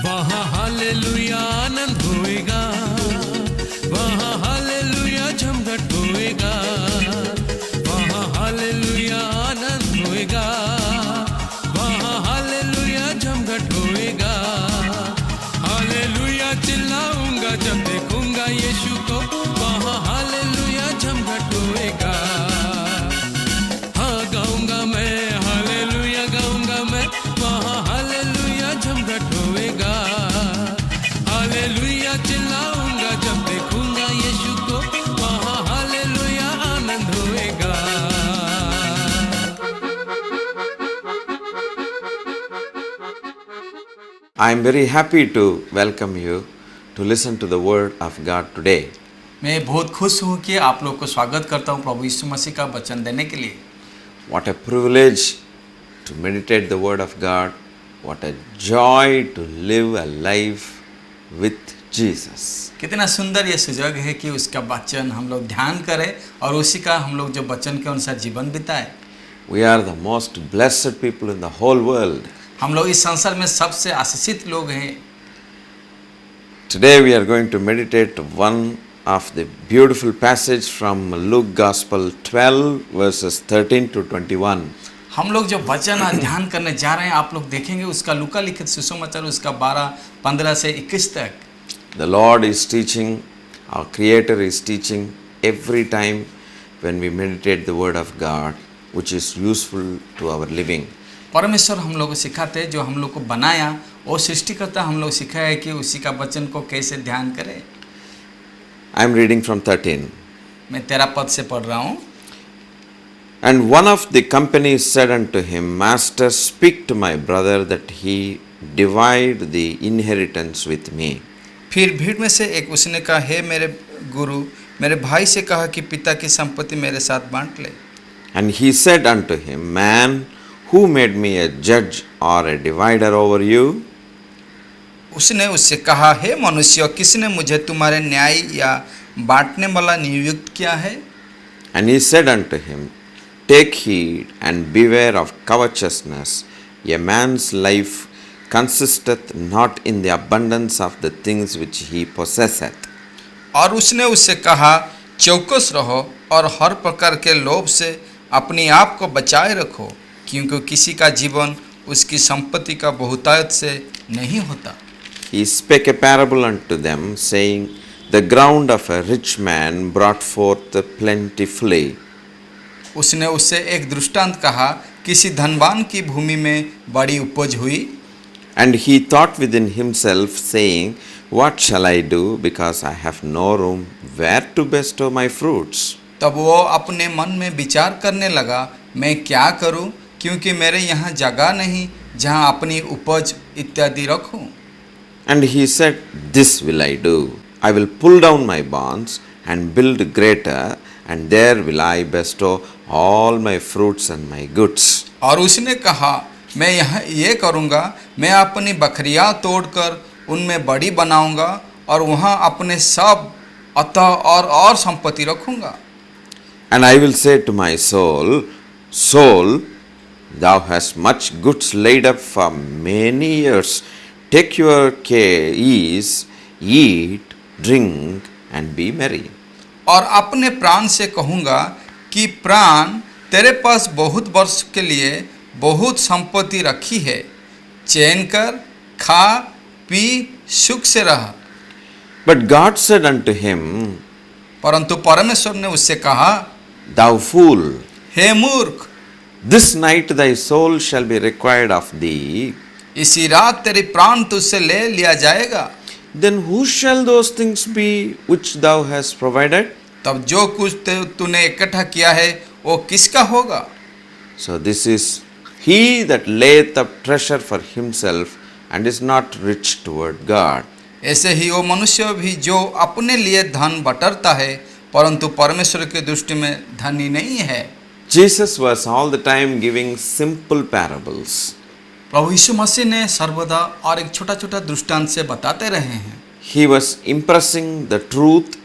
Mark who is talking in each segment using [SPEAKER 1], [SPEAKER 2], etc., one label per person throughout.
[SPEAKER 1] वहाँ हालेलुया आनंद होएगा, वहाँ हालेलुया झमघट होएगा, वहाँ हालेलुया आनंद होएगा, वहाँ हालेलुया झमघट होएगा। हालेलुया चिल्लाऊंगा जब देखूंगा यीशु को, वहाँ हालेलुया झमघट होएगा। हाँ गाऊंगा मैं हालेलुया, गाऊंगा मैं, वहाँ हालेलुया झमघट होएगा। हालेलुया चिल्लाऊंगा जब देखूंगा यीशु को, वहाँ हालेलुया आनंद होएगा।
[SPEAKER 2] I am very happy to welcome you to listen to the word of God today.
[SPEAKER 3] मैं बहुत खुश हूँ कि आप लोग को स्वागत करता हूँ प्रभु यीशु मसीह का वचन देने के लिए।
[SPEAKER 2] What a privilege to meditate the word of God. What a joy to live a life with Jesus.
[SPEAKER 3] कितना सुंदर ये सुजग है कि उसका वचन हम लोग ध्यान करें और उसी का हम लोग जो वचन के अनुसार जीवन बिताएं।
[SPEAKER 2] We are the most blessed people in the whole world.
[SPEAKER 3] हम लोग इस संसार में सबसे आशीषित लोग हैं।
[SPEAKER 2] Today we are going to meditate one of the beautiful passage from Luke Gospel 12 verses 13 to 21.
[SPEAKER 3] हम लोग जो वचन ध्यान करने जा रहे हैं आप लोग देखेंगे उसका लूका लिखित सुसमाचार उसका 12-15 से 21 तक।
[SPEAKER 2] The Lord is teaching, our Creator is teaching every time when we meditate the word of God, which is useful to our living.
[SPEAKER 3] परमेश्वर हम लोग को सिखाते हैं, जो हम लोग को बनाया और सृष्टिकर्ता हम लोग सिखाया है कि उसी का वचन को कैसे ध्यान करें।
[SPEAKER 2] I am reading from 13.
[SPEAKER 3] मैं 13 पद से पढ़ रहा हूँ।
[SPEAKER 2] And one of the company said unto him, Master, speak to my brother that he divide the inheritance with me.
[SPEAKER 3] फिर भीड़ में से एक उसने कहा, हे मेरे गुरु, मेरे भाई से कहा कि पिता की संपत्ति मेरे साथ बांट ले।
[SPEAKER 2] And he said unto him, Man, who made me a judge or a divider over you?
[SPEAKER 3] उसने उससे कहा, हे मनुष्य, किसने मुझे तुम्हारे न्याय या बांटने वाला नियुक्त किया है?
[SPEAKER 2] And he said unto him, Take heed and beware of covetousness. A man's life consisteth not in the abundance of the things which he possesseth.
[SPEAKER 3] और उसने उससे कहा, चौकस रहो और हर प्रकार के लोभ से अपने आप को बचाए रखो, क्योंकि किसी का जीवन उसकी संपत्ति का बहुतायत से नहीं होता।
[SPEAKER 2] He spake a parable unto them, saying, The ground of a rich man brought forth plentifully.
[SPEAKER 3] उसने उससे एक दृष्टांत कहा, किसी धनवान की भूमि में बड़ी उपज हुई।
[SPEAKER 2] And he thought within himself, saying, What shall I do, because I have no room where to bestow my fruits?
[SPEAKER 3] तब वो अपने मन में विचार करने लगा, मैं क्या करूं, क्योंकि मेरे यहाँ जगह नहीं जहाँ अपनी उपज इत्यादि रखूं।
[SPEAKER 2] And he said, This will I do. I will pull down my barns and build greater, and there will I bestow all my fruits and my goods.
[SPEAKER 3] और उसने कहा, मैं यहाँ ये करूँगा, मैं अपनी बकरियाँ तोड़कर उनमें बड़ी बनाऊँगा और वहाँ अपने सब अतः और संपत्ति रखूँगा।
[SPEAKER 2] And I will say to my soul, Soul, thou hast much goods laid up for many years. Take your ease, eat, drink, and be merry.
[SPEAKER 3] और अपने प्राण से कहूँगा कि प्राण, तेरे पास बहुत वर्ष के लिए बहुत संपत्ति रखी है, चैन कर, खा, पी, सुख से रह।
[SPEAKER 2] But God said unto him,
[SPEAKER 3] परंतु परमेश्वर ने उससे कहा,
[SPEAKER 2] Thou fool,
[SPEAKER 3] हे मूर्ख,
[SPEAKER 2] this night thy soul shall be required of thee.
[SPEAKER 3] इसी रात तेरी प्राण तुझसे ले लिया जाएगा।
[SPEAKER 2] Then who shall those things be which thou hast provided?
[SPEAKER 3] तब जो कुछ तूने इकट्ठा किया है वो किसका होगा?
[SPEAKER 2] So this is he that layeth up treasure for himself and is not rich toward God.
[SPEAKER 3] ऐसे ही वो मनुष्य भी जो अपने लिए धन बटरता है परंतु परमेश्वर की दृष्टि में धनी नहीं है।
[SPEAKER 2] Jesus was all the time giving simple parables.
[SPEAKER 3] प्रभु यीशु मसीह ने सर्वदा और एक छोटा छोटा दृष्टांत से बताते रहे हैं।
[SPEAKER 2] He was impressing the truth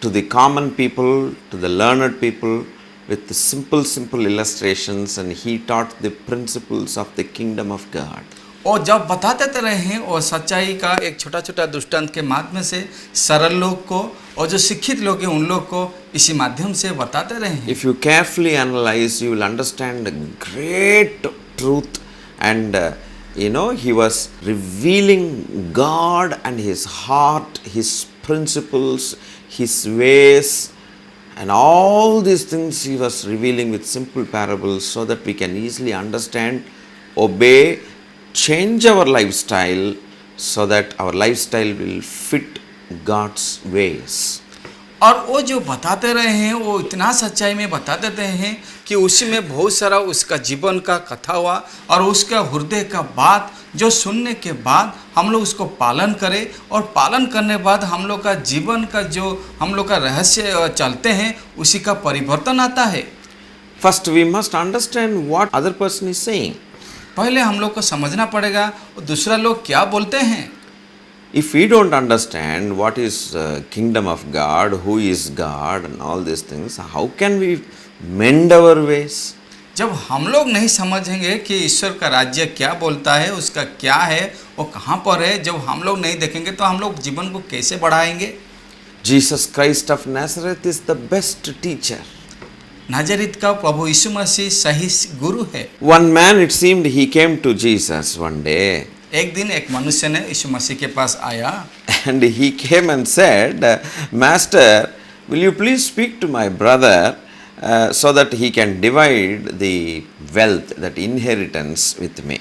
[SPEAKER 2] to the common people, to the learned people with the simple illustrations, and he taught the principles of the kingdom of God.
[SPEAKER 3] और जब बताते तो रहे हैं और सच्चाई का एक छोटा छोटा दृष्टांत के माध्यम से सरल लोग को और जो शिक्षित लोग हैं उन लोग को इसी माध्यम से बताते रहे हैं।
[SPEAKER 2] If you carefully analyze, you will understand the great truth, and he was revealing God and his heart, his principles, his ways, and all these things he was revealing with simple parables so that we can easily understand, obey, change our lifestyle so that our lifestyle will fit God's ways.
[SPEAKER 3] और वो जो बताते रहे हैं वो इतना सच्चाई में बता देते हैं कि उसी में बहुत सारा उसका जीवन का कथा हुआ और उसका हृदय का बात जो सुनने के बाद हम लोग उसको पालन करें और पालन करने बाद हम लोग का जीवन का जो हम लोग का रहस्य चलते हैं उसी का परिवर्तन आता है।
[SPEAKER 2] First, we must understand what other person is saying.
[SPEAKER 3] पहले हम लोग को समझना पड़ेगा दूसरा लोग क्या बोलते हैं।
[SPEAKER 2] If we don't understand what is kingdom of God, who is God and all these things, how can we mend our ways?
[SPEAKER 3] जब हम लोग नहीं समझेंगे कि ईश्वर का राज्य क्या बोलता है, उसका क्या है, वो कहाँ पर है, जब हम लोग नहीं देखेंगे तो हम लोग जीवन को कैसे बढ़ाएंगे।
[SPEAKER 2] Jesus Christ of Nazareth is the best teacher.
[SPEAKER 3] नाजरीत का प्रभु यीशु मसीह सही गुरु है।
[SPEAKER 2] One man, it seemed, he came to Jesus one day.
[SPEAKER 3] एक दिन एक मनुष्य ने यीशु मसीह के पास आया
[SPEAKER 2] And he came and said, Master, will you please speak to my brother so that he can divide the wealth, that inheritance with me?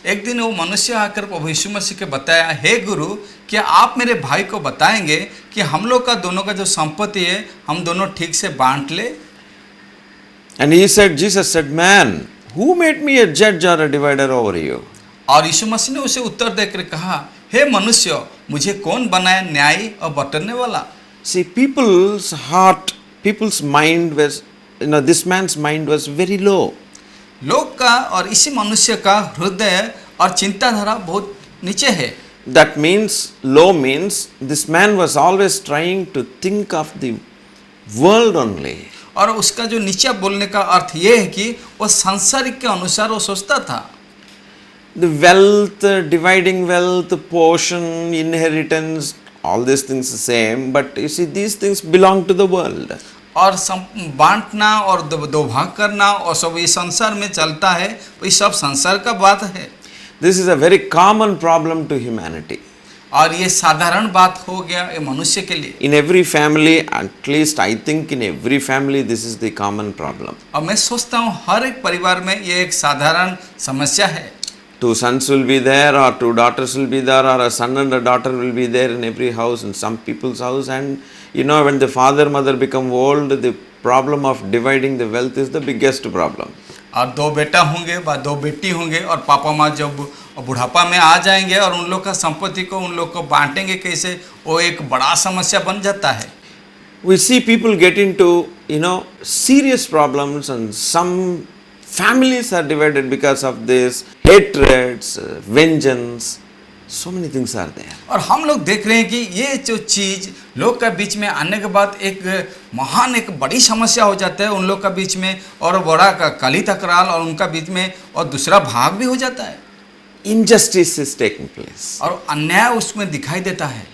[SPEAKER 3] एक दिन वो मनुष्य आकर प्रभु यीशु मसीह के बताया, हे गुरु, क्या आप मेरे भाई को बताएंगे कि हम लोग का दोनों का जो संपत्ति है हम दोनों ठीक से बांट ले।
[SPEAKER 2] And he said, Jesus said, man, who made me a judge or a divider over you?
[SPEAKER 3] और यीशु मसीह ने उसे उत्तर देकर कहा, हे मनुष्य, मुझे कौन बनाया न्यायी और बंटने वाला।
[SPEAKER 2] See, people's heart, people's mind was, this man's mind was very low.
[SPEAKER 3] लोग का और इसी मनुष्य का हृदय और चिंताधारा बहुत नीचे है।
[SPEAKER 2] That means, low means, this man was always trying to think of the world only.
[SPEAKER 3] और उसका जो नीचे बोलने का अर्थ ये है कि वो सांसारिक के अनुसार वो सोचता था।
[SPEAKER 2] The wealth, dividing wealth, portion, inheritance, all these things the same, but you see, these things belong to the world.
[SPEAKER 3] और बांटना और दो भाग करना और सब ये संसार में चलता है, ये सब संसार का बात है।
[SPEAKER 2] This is a very common problem to humanity.
[SPEAKER 3] और ये साधारण बात हो गया ये मनुष्य के लिए।
[SPEAKER 2] In every family, at least I think in every family, this is the common problem.
[SPEAKER 3] और मैं सोचता हूँ हर एक परिवार में ये एक साधारण समस्या है।
[SPEAKER 2] Two sons will be there, or two daughters will be there, or a son and a daughter will be there in every house, in some people's house. And when the father mother become old, the problem of dividing the wealth is the biggest problem.
[SPEAKER 3] और दो बेटा होंगे व दो बेटी होंगे और पापा माँ जब बुढ़ापा में आ जाएंगे और उन लोग का संपत्ति को उन लोग को बांटेंगे कैसे, वो एक बड़ा समस्या बन जाता है।
[SPEAKER 2] We see people get into serious problems, and some families are divided because of this, hatreds, vengeance, so many things are there.
[SPEAKER 3] और हम लोग देख रहे हैं कि ये जो चीज़ लोग का बीच में आने के बाद एक महान एक बड़ी समस्या हो जाता है उन लोग का बीच में, और बड़ा का कली तकरार और उनका बीच में, और दूसरा भाग भी हो जाता है।
[SPEAKER 2] Injustice is taking place.
[SPEAKER 3] और अन्याय उसमें दिखाई देता है।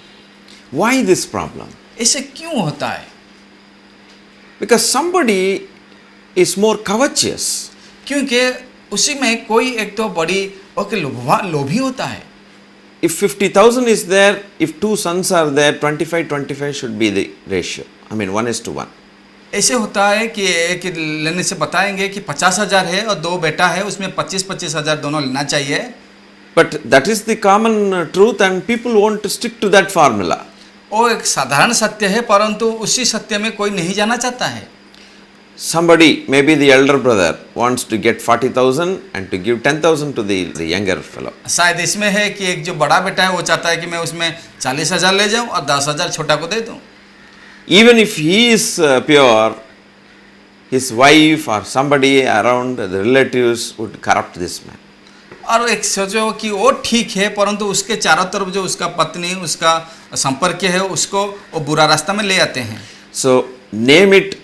[SPEAKER 2] Why this problem?
[SPEAKER 3] ऐसे क्यों होता है?
[SPEAKER 2] Because somebody is more covetous.
[SPEAKER 3] क्योंकि उसी में कोई एक तो बड़ी लोभी होता है।
[SPEAKER 2] If 50,000 is there, if two sons are there, 25-25 should be the ratio. I mean 1:1.
[SPEAKER 3] ऐसे होता है कि एक लेने से बताएंगे कि 50,000 है और दो बेटा है, उसमें 25,000 दोनों लेना चाहिए।
[SPEAKER 2] But that is the common truth, and people want to stick to that formula.
[SPEAKER 3] वो एक साधारण सत्य है, परंतु उसी सत्य में कोई नहीं जाना चाहता है।
[SPEAKER 2] Somebody, maybe the elder brother, wants to get 40,000 and to give 10,000 to the younger fellow.
[SPEAKER 3] शायद इसमें है कि एक जो बड़ा बेटा है वो चाहता है कि मैं उसमें 40,000 ले जाऊं और 10,000 छोटा को दे दूं।
[SPEAKER 2] Even if he is pure, his wife or somebody around, the relatives would corrupt this man.
[SPEAKER 3] और एक सोचो कि वो ठीक है, परंतु उसके चारों तरफ जो उसका पत्नी, उसका संपर्क है, उसको वो बुरा रास्ता में ले आते हैं।
[SPEAKER 2] So name it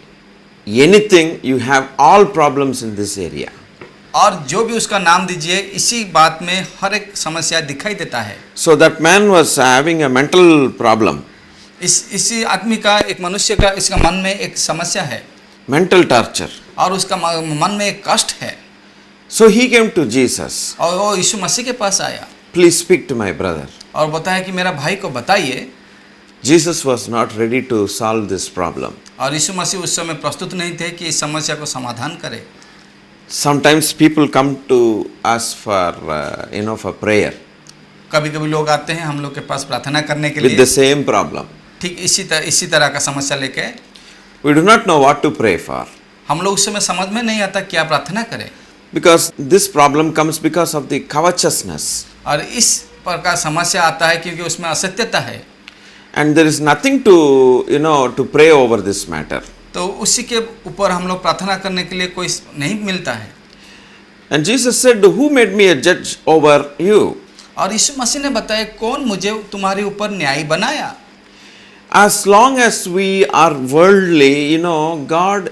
[SPEAKER 2] anything, you have all problems in this area.
[SPEAKER 3] और जो भी उसका नाम दीजिए, इसी बात में हर एक समस्या दिखाई देता है।
[SPEAKER 2] So that man was having a mental problem,
[SPEAKER 3] इसी आदमी का, एक मनुष्य का, इसका मन में एक समस्या है
[SPEAKER 2] mental torture.
[SPEAKER 3] और उसका मन में एक कष्ट है।
[SPEAKER 2] So he came to Jesus.
[SPEAKER 3] और वो यीशु मसीह के पास आया
[SPEAKER 2] Please speak to my brother.
[SPEAKER 3] और बताया कि मेरा भाई को बताइए।
[SPEAKER 2] Jesus was not ready to solve this problem.
[SPEAKER 3] और यीशु मसीह उस समय प्रस्तुत नहीं थे कि इस समस्या को समाधान करे।
[SPEAKER 2] Sometimes people come to us for for prayer
[SPEAKER 3] कभी कभी लोग आते हैं हम लोग के पास प्रार्थना करने के
[SPEAKER 2] with
[SPEAKER 3] लिए,
[SPEAKER 2] the same problem.
[SPEAKER 3] ठीक इसी तरह का समस्या लेके।
[SPEAKER 2] We do not know what to pray for
[SPEAKER 3] हम लोग उस समय समझ में नहीं आता क्या प्रार्थना करें,
[SPEAKER 2] because this problem comes because of the covetousness,
[SPEAKER 3] और इस प्रकार समस्या आता है क्योंकि उसमें असत्यता है।
[SPEAKER 2] and there is nothing to to pray over this matter.
[SPEAKER 3] तो उसी के ऊपर हम लोग प्रार्थना करने के लिए कोई नहीं मिलता है।
[SPEAKER 2] And Jesus said, who made me a judge over you?
[SPEAKER 3] और यीशु मसीह ने बताया, कौन मुझे तुम्हारे ऊपर न्यायी बनाया।
[SPEAKER 2] As long as we are worldly, God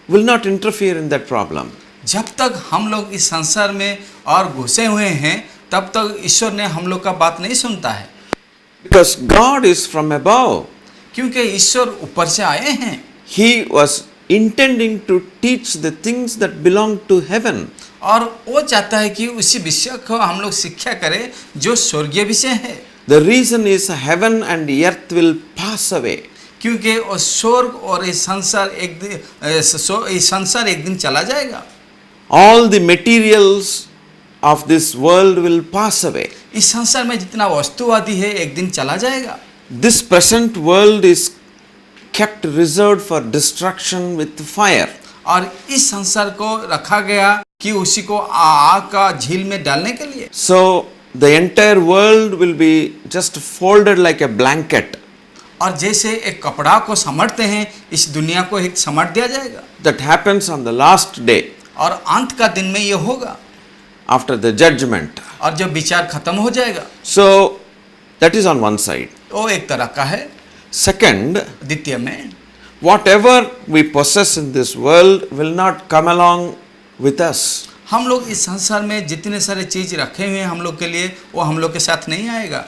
[SPEAKER 2] will not interfere in that problem.
[SPEAKER 3] जब तक हम लोग इस संसार में और घुसे हुए हैं, तब तक ईश्वर ने हम लोग का बात नहीं सुनता है,
[SPEAKER 2] Because God is from above.
[SPEAKER 3] क्योंकि ईश्वर ऊपर से आए हैं।
[SPEAKER 2] He was intending to teach the things that belong to heaven.
[SPEAKER 3] और वो चाहता है कि उसी विषय को हम लोग शिक्षा करें जो स्वर्गीय विषय है।
[SPEAKER 2] The reason is heaven and earth will pass away.
[SPEAKER 3] क्योंकि वो स्वर्ग और ये संसार एक दिन चला जाएगा।
[SPEAKER 2] All the materials of this world will pass away.
[SPEAKER 3] इस संसार में जितना वस्तुवादी है एक दिन चला जाएगा।
[SPEAKER 2] This present world is kept reserved for destruction with fire.
[SPEAKER 3] और इस संसार को रखा गया कि उसी को आग का झील में डालने के लिए।
[SPEAKER 2] So the entire world will be just folded like a blanket.
[SPEAKER 3] और जैसे एक कपड़ा को समेटते हैं, इस दुनिया को एक समेट दिया जाएगा।
[SPEAKER 2] That happens on the last day.
[SPEAKER 3] और अंत का दिन में ये होगा,
[SPEAKER 2] after the judgment.
[SPEAKER 3] और जब विचार खत्म हो जाएगा।
[SPEAKER 2] So that is on one side.
[SPEAKER 3] वो एक तरह का है।
[SPEAKER 2] Second,
[SPEAKER 3] द्वितीय में,
[SPEAKER 2] whatever we possess in this world will not come along with us.
[SPEAKER 3] हम लोग इस संसार में जितने सारे चीज रखे हुए हैं हम लोग के लिए, वो हम लोग के साथ नहीं आएगा।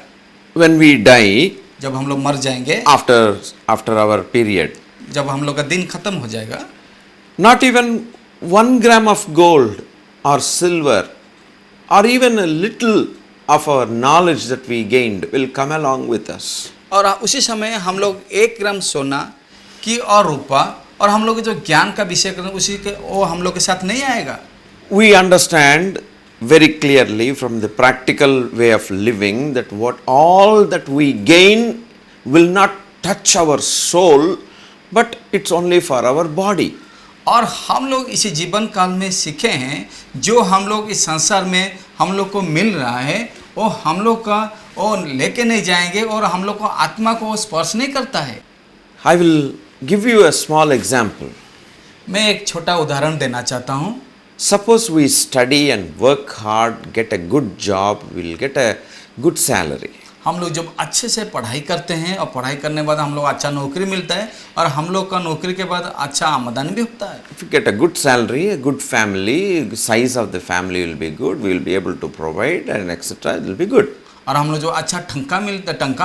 [SPEAKER 2] When we die,
[SPEAKER 3] जब हम लोग मर जाएंगे,
[SPEAKER 2] after our period,
[SPEAKER 3] जब हम लोग का दिन खत्म हो जाएगा,
[SPEAKER 2] not even 1 gram of gold or silver or even a little of our knowledge that we gained will come along with us.
[SPEAKER 3] और उसी समय हम लोग 1 ग्राम सोना की और रूपा और हम लोग जो ज्ञान का विषय करते हैं उसी के वो हम लोग के साथ नहीं आएगा।
[SPEAKER 2] We understand very clearly from the practical way of living that all that we gain will not touch our soul, but it's only for our body.
[SPEAKER 3] और हम लोग इसी जीवन काल में सीखे हैं, जो हम लोग इस संसार में हम लोग को मिल रहा है वो हम लोग का वो लेके नहीं जाएंगे और हम लोग को आत्मा को वो स्पर्श नहीं करता है।
[SPEAKER 2] I will give you a small example.
[SPEAKER 3] मैं एक छोटा उदाहरण देना चाहता हूँ।
[SPEAKER 2] Suppose we study and work hard, get a good job, we'll get a good salary.
[SPEAKER 3] हम लोग जब अच्छे से पढ़ाई करते हैं और पढ़ाई करने के बाद हम लोग अच्छा नौकरी मिलता है और हम लोग का नौकरी के बाद अच्छा आमदनी भी होता है।
[SPEAKER 2] If you get a good salary, a good family, size of the family will be good, we will be able to provide and etc. It will be good.
[SPEAKER 3] और हम लोग जो अच्छा टंका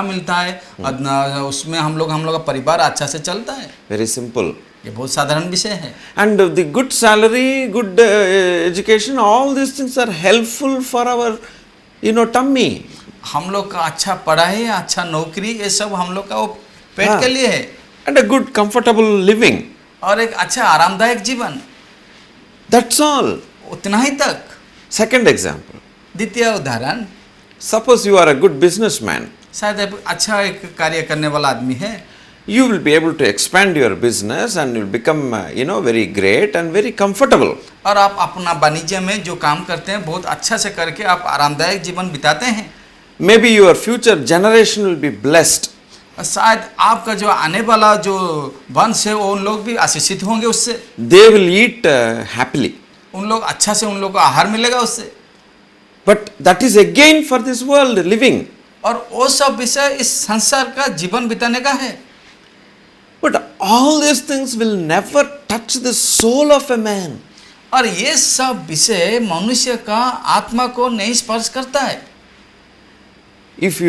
[SPEAKER 3] मिलता है उसमें हम लोग का परिवार अच्छा से चलता है।
[SPEAKER 2] Very simple.
[SPEAKER 3] ये बहुत साधारण विषय है।
[SPEAKER 2] And the good salary, good education, all these things are helpful for our tummy.
[SPEAKER 3] हम लोग का अच्छा पढ़ाई, अच्छा नौकरी, ये सब हम लोग का वो पेट के लिए है।
[SPEAKER 2] And a good comfortable living.
[SPEAKER 3] और एक अच्छा आरामदायक जीवन,
[SPEAKER 2] That's all.
[SPEAKER 3] उतना ही तक।
[SPEAKER 2] Second example.
[SPEAKER 3] द्वितीय उदाहरण,
[SPEAKER 2] Suppose you are a good businessman.
[SPEAKER 3] शायद एक अच्छा एक कार्य करने वाला आदमी है।
[SPEAKER 2] You will be able to expand your business and you'll become very great and very comfortable.
[SPEAKER 3] और आप अपना वाणिज्य में जो काम करते हैं बहुत अच्छा से करके आप आरामदायक जीवन बिताते हैं।
[SPEAKER 2] Maybe your future generation will be blessed.
[SPEAKER 3] शायद आपका जो आने वाला जो वंश है वो उन लोग भी आशीषित होंगे उससे।
[SPEAKER 2] They will eat happily.
[SPEAKER 3] उन लोग अच्छा से उन लोग को आहार मिलेगा उससे।
[SPEAKER 2] But that is again for this world living.
[SPEAKER 3] और वो सब विषय इस संसार का जीवन बिताने का है।
[SPEAKER 2] But all these things will never touch the soul of a man.
[SPEAKER 3] और ये सब विषय मनुष्य का आत्मा को नहीं स्पर्श करता है।
[SPEAKER 2] If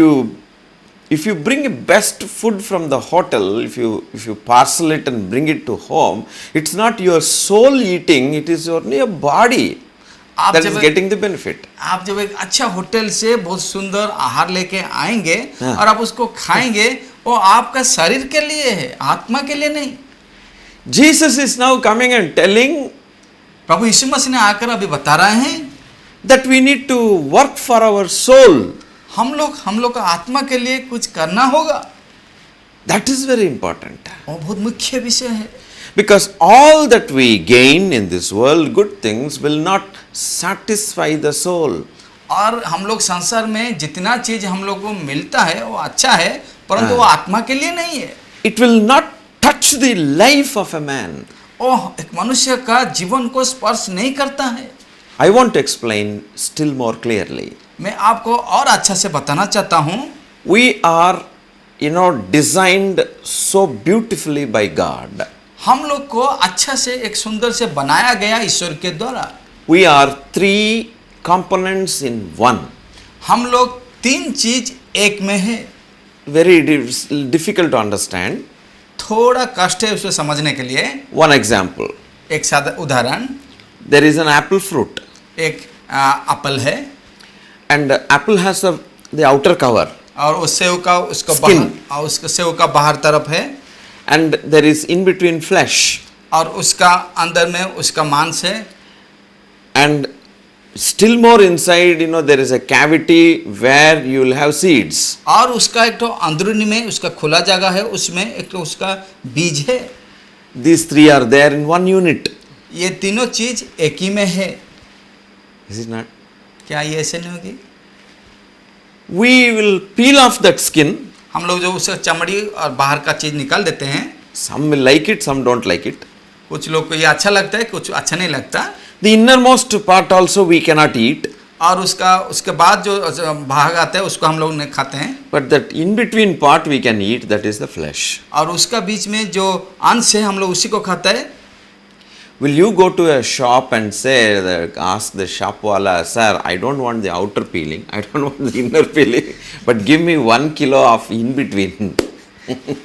[SPEAKER 2] you bring best food from the hotel, if you parcel it and bring it to home, it's not your soul eating, it is only your body
[SPEAKER 3] आप
[SPEAKER 2] that is
[SPEAKER 3] जब
[SPEAKER 2] getting the benefit.
[SPEAKER 3] आप जब एक अच्छा hotel से बहुत सुंदर आहार लेके आएंगे
[SPEAKER 2] हाँ।
[SPEAKER 3] और आप उसको खाएंगे, वो आपका शरीर के लिए है, आत्मा के लिए नहीं।
[SPEAKER 2] Jesus is now coming and telling
[SPEAKER 3] प्रभु यीशु मसीह ने आकर अभी बता रहे हैं
[SPEAKER 2] that we need to work for our soul.
[SPEAKER 3] हम लोग का आत्मा के लिए कुछ करना होगा।
[SPEAKER 2] That is very important.
[SPEAKER 3] वो बहुत मुख्य विषय है,
[SPEAKER 2] Because all that we gain in this world, good things, will not satisfy the soul.
[SPEAKER 3] और हम लोग संसार में जितना चीज हम लोग को मिलता है वो अच्छा है, परंतु वो आत्मा के लिए नहीं है।
[SPEAKER 2] It will not touch the life of a man.
[SPEAKER 3] वो एक मनुष्य का जीवन को स्पर्श नहीं करता है।
[SPEAKER 2] I want to explain still more clearly.
[SPEAKER 3] मैं आपको और अच्छा से बताना चाहता हूँ,
[SPEAKER 2] We are, designed so beautifully by God.
[SPEAKER 3] हम लोग को अच्छा से एक सुंदर से बनाया गया ईश्वर के द्वारा।
[SPEAKER 2] We are 3 components in one.
[SPEAKER 3] हम लोग 3 चीज एक में है।
[SPEAKER 2] Very difficult to understand.
[SPEAKER 3] थोड़ा कष्ट है उसे समझने के लिए।
[SPEAKER 2] One example.
[SPEAKER 3] एक सादा उदाहरण,
[SPEAKER 2] There is an apple fruit.
[SPEAKER 3] एक एप्पल है
[SPEAKER 2] And the apple has the outer cover.
[SPEAKER 3] और उस सेव का उसका
[SPEAKER 2] Skin.
[SPEAKER 3] बाहर, और उसका सेव का बाहर तरफ है
[SPEAKER 2] And there is in between flesh.
[SPEAKER 3] और उसका अंदर में उसका मांस है।
[SPEAKER 2] And still more inside, there is a cavity where you will have seeds.
[SPEAKER 3] और उसका एक तो अंदरूनी में उसका खुला जगह है, उसमें एक तो उसका बीज है।
[SPEAKER 2] These 3 are there in one unit.
[SPEAKER 3] ये तीनों चीज एक ही में है।
[SPEAKER 2] Is it not?
[SPEAKER 3] क्या ये ऐसे नहीं होगी?
[SPEAKER 2] We will peel off that skin.
[SPEAKER 3] हम लोग जो उसका चमड़ी और बाहर का चीज निकाल देते हैं।
[SPEAKER 2] Some will like it, some don't like it.
[SPEAKER 3] कुछ लोग को ये अच्छा लगता है, कुछ अच्छा नहीं लगता।
[SPEAKER 2] The innermost part also we cannot eat.
[SPEAKER 3] और उसके बाद जो भाग आता है उसको हम लोग नहीं खाते हैं।
[SPEAKER 2] But that in between part we can eat, that is the flesh.
[SPEAKER 3] और उसका बीच में जो अंश है हम लोग उसी को खाता है।
[SPEAKER 2] Will you go to a shop and ask the shop wala, sir, I don't want the outer peeling, I don't want the inner peeling, but give me 1 kilo of in between.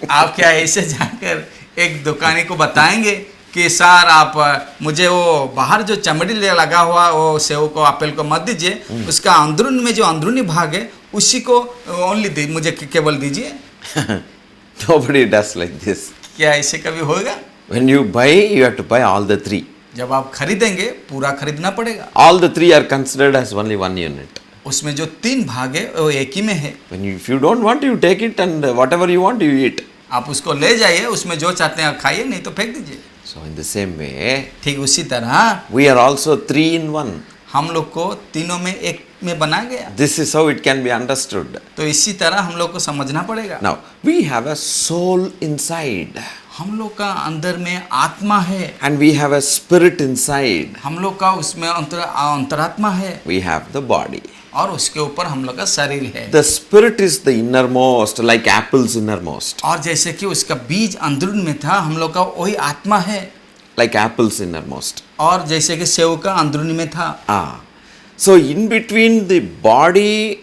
[SPEAKER 3] आप क्या ऐसे जाकर एक दुकानी को बताएंगे कि sir आप मुझे वो बाहर जो चमड़ी लगा हुआ वो सेव को एप्पल को मत दीजिए, उसका अंदरून में जो अंदरूनी भाग है उसी को ओनली मुझे केवल दीजिए।
[SPEAKER 2] Nobody does like this.
[SPEAKER 3] क्या ऐसे कभी होगा?
[SPEAKER 2] When you buy, you have to buy all the 3.
[SPEAKER 3] जब आप खरीदेंगे पूरा खरीदना पड़ेगा।
[SPEAKER 2] All the 3 are considered as only one unit.
[SPEAKER 3] उसमें जो 3 भाग है वो एक ही में है।
[SPEAKER 2] If you don't want, you take it and whatever you want, you eat.
[SPEAKER 3] आप उसको ले जाइए, उसमें जो चाहते हैं खाइए, नहीं तो फेंक दीजिए।
[SPEAKER 2] So in the same way,
[SPEAKER 3] ठीक उसी तरह
[SPEAKER 2] we are also 3 in 1.
[SPEAKER 3] हम लोग को तीनों में एक में बना गया।
[SPEAKER 2] This is how it can be understood.
[SPEAKER 3] तो इसी तरह हम लोग को समझना पड़ेगा।
[SPEAKER 2] Now, we have a soul inside.
[SPEAKER 3] हम लोग का अंदर में आत्मा है।
[SPEAKER 2] And we have a spirit inside.
[SPEAKER 3] हम लोग का उसमें अंतरात्मा है।
[SPEAKER 2] We have the body.
[SPEAKER 3] और उसके ऊपर हम लोग का शरीर है।
[SPEAKER 2] The spirit is the innermost, like apple's innermost.
[SPEAKER 3] और जैसे कि उसका बीज अंदरून में था, हम लोग का वही आत्मा है।
[SPEAKER 2] Like apple's innermost.
[SPEAKER 3] और जैसे कि सेव का अंदरूनी में था।
[SPEAKER 2] So in between the body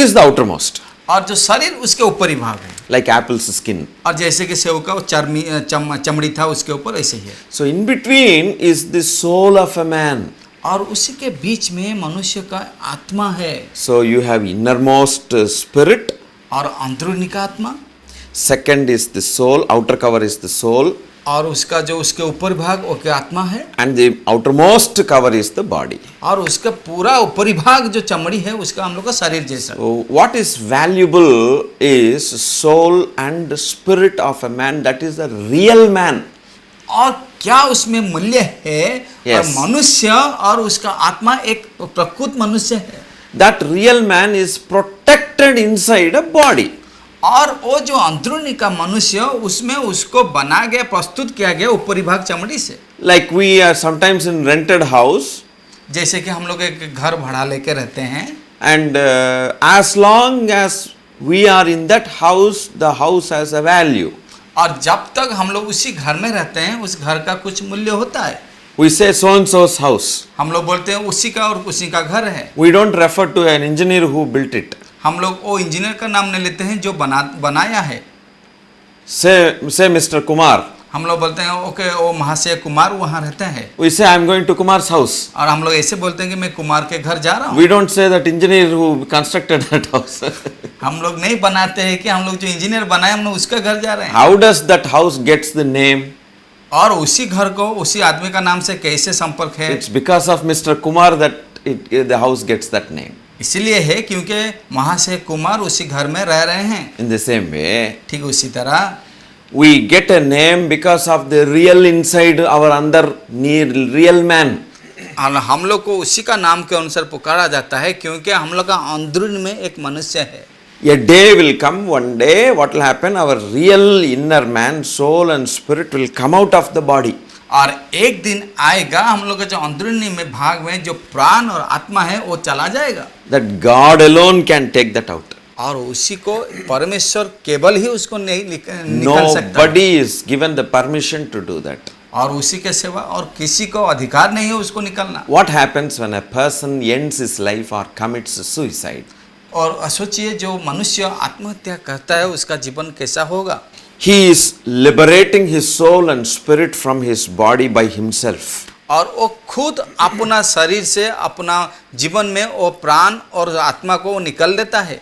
[SPEAKER 2] is the outermost.
[SPEAKER 3] और जो शरीर उसके ऊपर ही भाग है।
[SPEAKER 2] Like apple's skin.
[SPEAKER 3] और जैसे कि सेव का वो चमड़ी था उसके ऊपर ऐसे ही है।
[SPEAKER 2] So in between is the soul of a man.
[SPEAKER 3] और उसी के बीच में मनुष्य का आत्मा है।
[SPEAKER 2] So you have innermost spirit.
[SPEAKER 3] और अंदरूनी का आत्मा।
[SPEAKER 2] Second is the soul. Outer cover is the soul.
[SPEAKER 3] और उसका जो उसके ऊपर भाग वो क्या आत्मा है।
[SPEAKER 2] And the outermost cover is the body.
[SPEAKER 3] और उसका पूरा ऊपरी भाग जो चमड़ी है उसका हम लोग का शरीर जैसा।
[SPEAKER 2] So what is valuable is soul and spirit of a man. That is the real man.
[SPEAKER 3] और क्या उसमें मूल्य है?
[SPEAKER 2] Yes.
[SPEAKER 3] और मनुष्य और उसका आत्मा एक प्रकृत मनुष्य है।
[SPEAKER 2] That real man is protected inside a body.
[SPEAKER 3] और वो जो अंदरूनी का मनुष्य उसमें उसको बना गया, प्रस्तुत किया गया ऊपरी भाग चमड़ी से।
[SPEAKER 2] Like we are sometimes in rented house.
[SPEAKER 3] जैसे कि हम लोग एक घर भाड़ा लेके रहते हैं।
[SPEAKER 2] And as long as we are in that house, the house has a value.
[SPEAKER 3] और जब तक हम लोग उसी घर में रहते हैं उस घर का कुछ मूल्य होता है।
[SPEAKER 2] We say so and so's house.
[SPEAKER 3] हम लोग बोलते हैं उसी का और उसी का घर है।
[SPEAKER 2] We don't refer to an engineer who built it.
[SPEAKER 3] हम लोग वो इंजीनियर का नाम नहीं लेते हैं जो बनाया है।
[SPEAKER 2] Say Mr. Kumar.
[SPEAKER 3] हम लोग बोलते हैं ओके वो महाशय कुमार वहाँ रहते हैं।
[SPEAKER 2] We say I'm going to Kumar's house.
[SPEAKER 3] और हम लोग ऐसे बोलते हैं कि मैं कुमार के घर जा रहा हूँ।
[SPEAKER 2] We don't say that engineer who constructed that house.
[SPEAKER 3] हम लोग नहीं बनाते हैं कि हम लोग जो इंजीनियर बनाए हम लोग उसका घर जा रहे हैं।
[SPEAKER 2] How does that house gets the name?
[SPEAKER 3] और उसी घर को उसी आदमी का नाम से कैसे संपर्क है?
[SPEAKER 2] It's because of Mr. Kumar that the house gets that name.
[SPEAKER 3] इसीलिए है क्योंकि महाशय कुमार उसी घर में रह रहे हैं।
[SPEAKER 2] In the same way,
[SPEAKER 3] ठीक उसी तरह
[SPEAKER 2] we get a name because of the real inside our under real man.
[SPEAKER 3] और हम लोग को उसी का नाम के अनुसार पुकारा जाता है क्योंकि हम लोग का अंदरून में एक मनुष्य है।
[SPEAKER 2] A day will come, one day, what will happen? Our real inner man, soul and spirit will come out of the body.
[SPEAKER 3] और एक दिन आएगा हम लोग का जो अंदरूनी में भाग में जो प्राण और आत्मा है वो चला जाएगा।
[SPEAKER 2] That God alone can take that out.
[SPEAKER 3] और उसी को परमेश्वर केवल ही उसको नहीं निकाल सकता।
[SPEAKER 2] Nobody is given the permission to do that.
[SPEAKER 3] और उसी के सिवा और किसी को अधिकार नहीं है उसको निकालना।
[SPEAKER 2] What happens when a person ends his life or commits suicide?
[SPEAKER 3] और सोचिए जो मनुष्य आत्महत्या करता है उसका जीवन कैसा होगा?
[SPEAKER 2] He is liberating his soul and spirit from his body by himself.
[SPEAKER 3] और वो खुद अपना शरीर से अपना जीवन में वो प्राण और आत्मा को निकल देता है।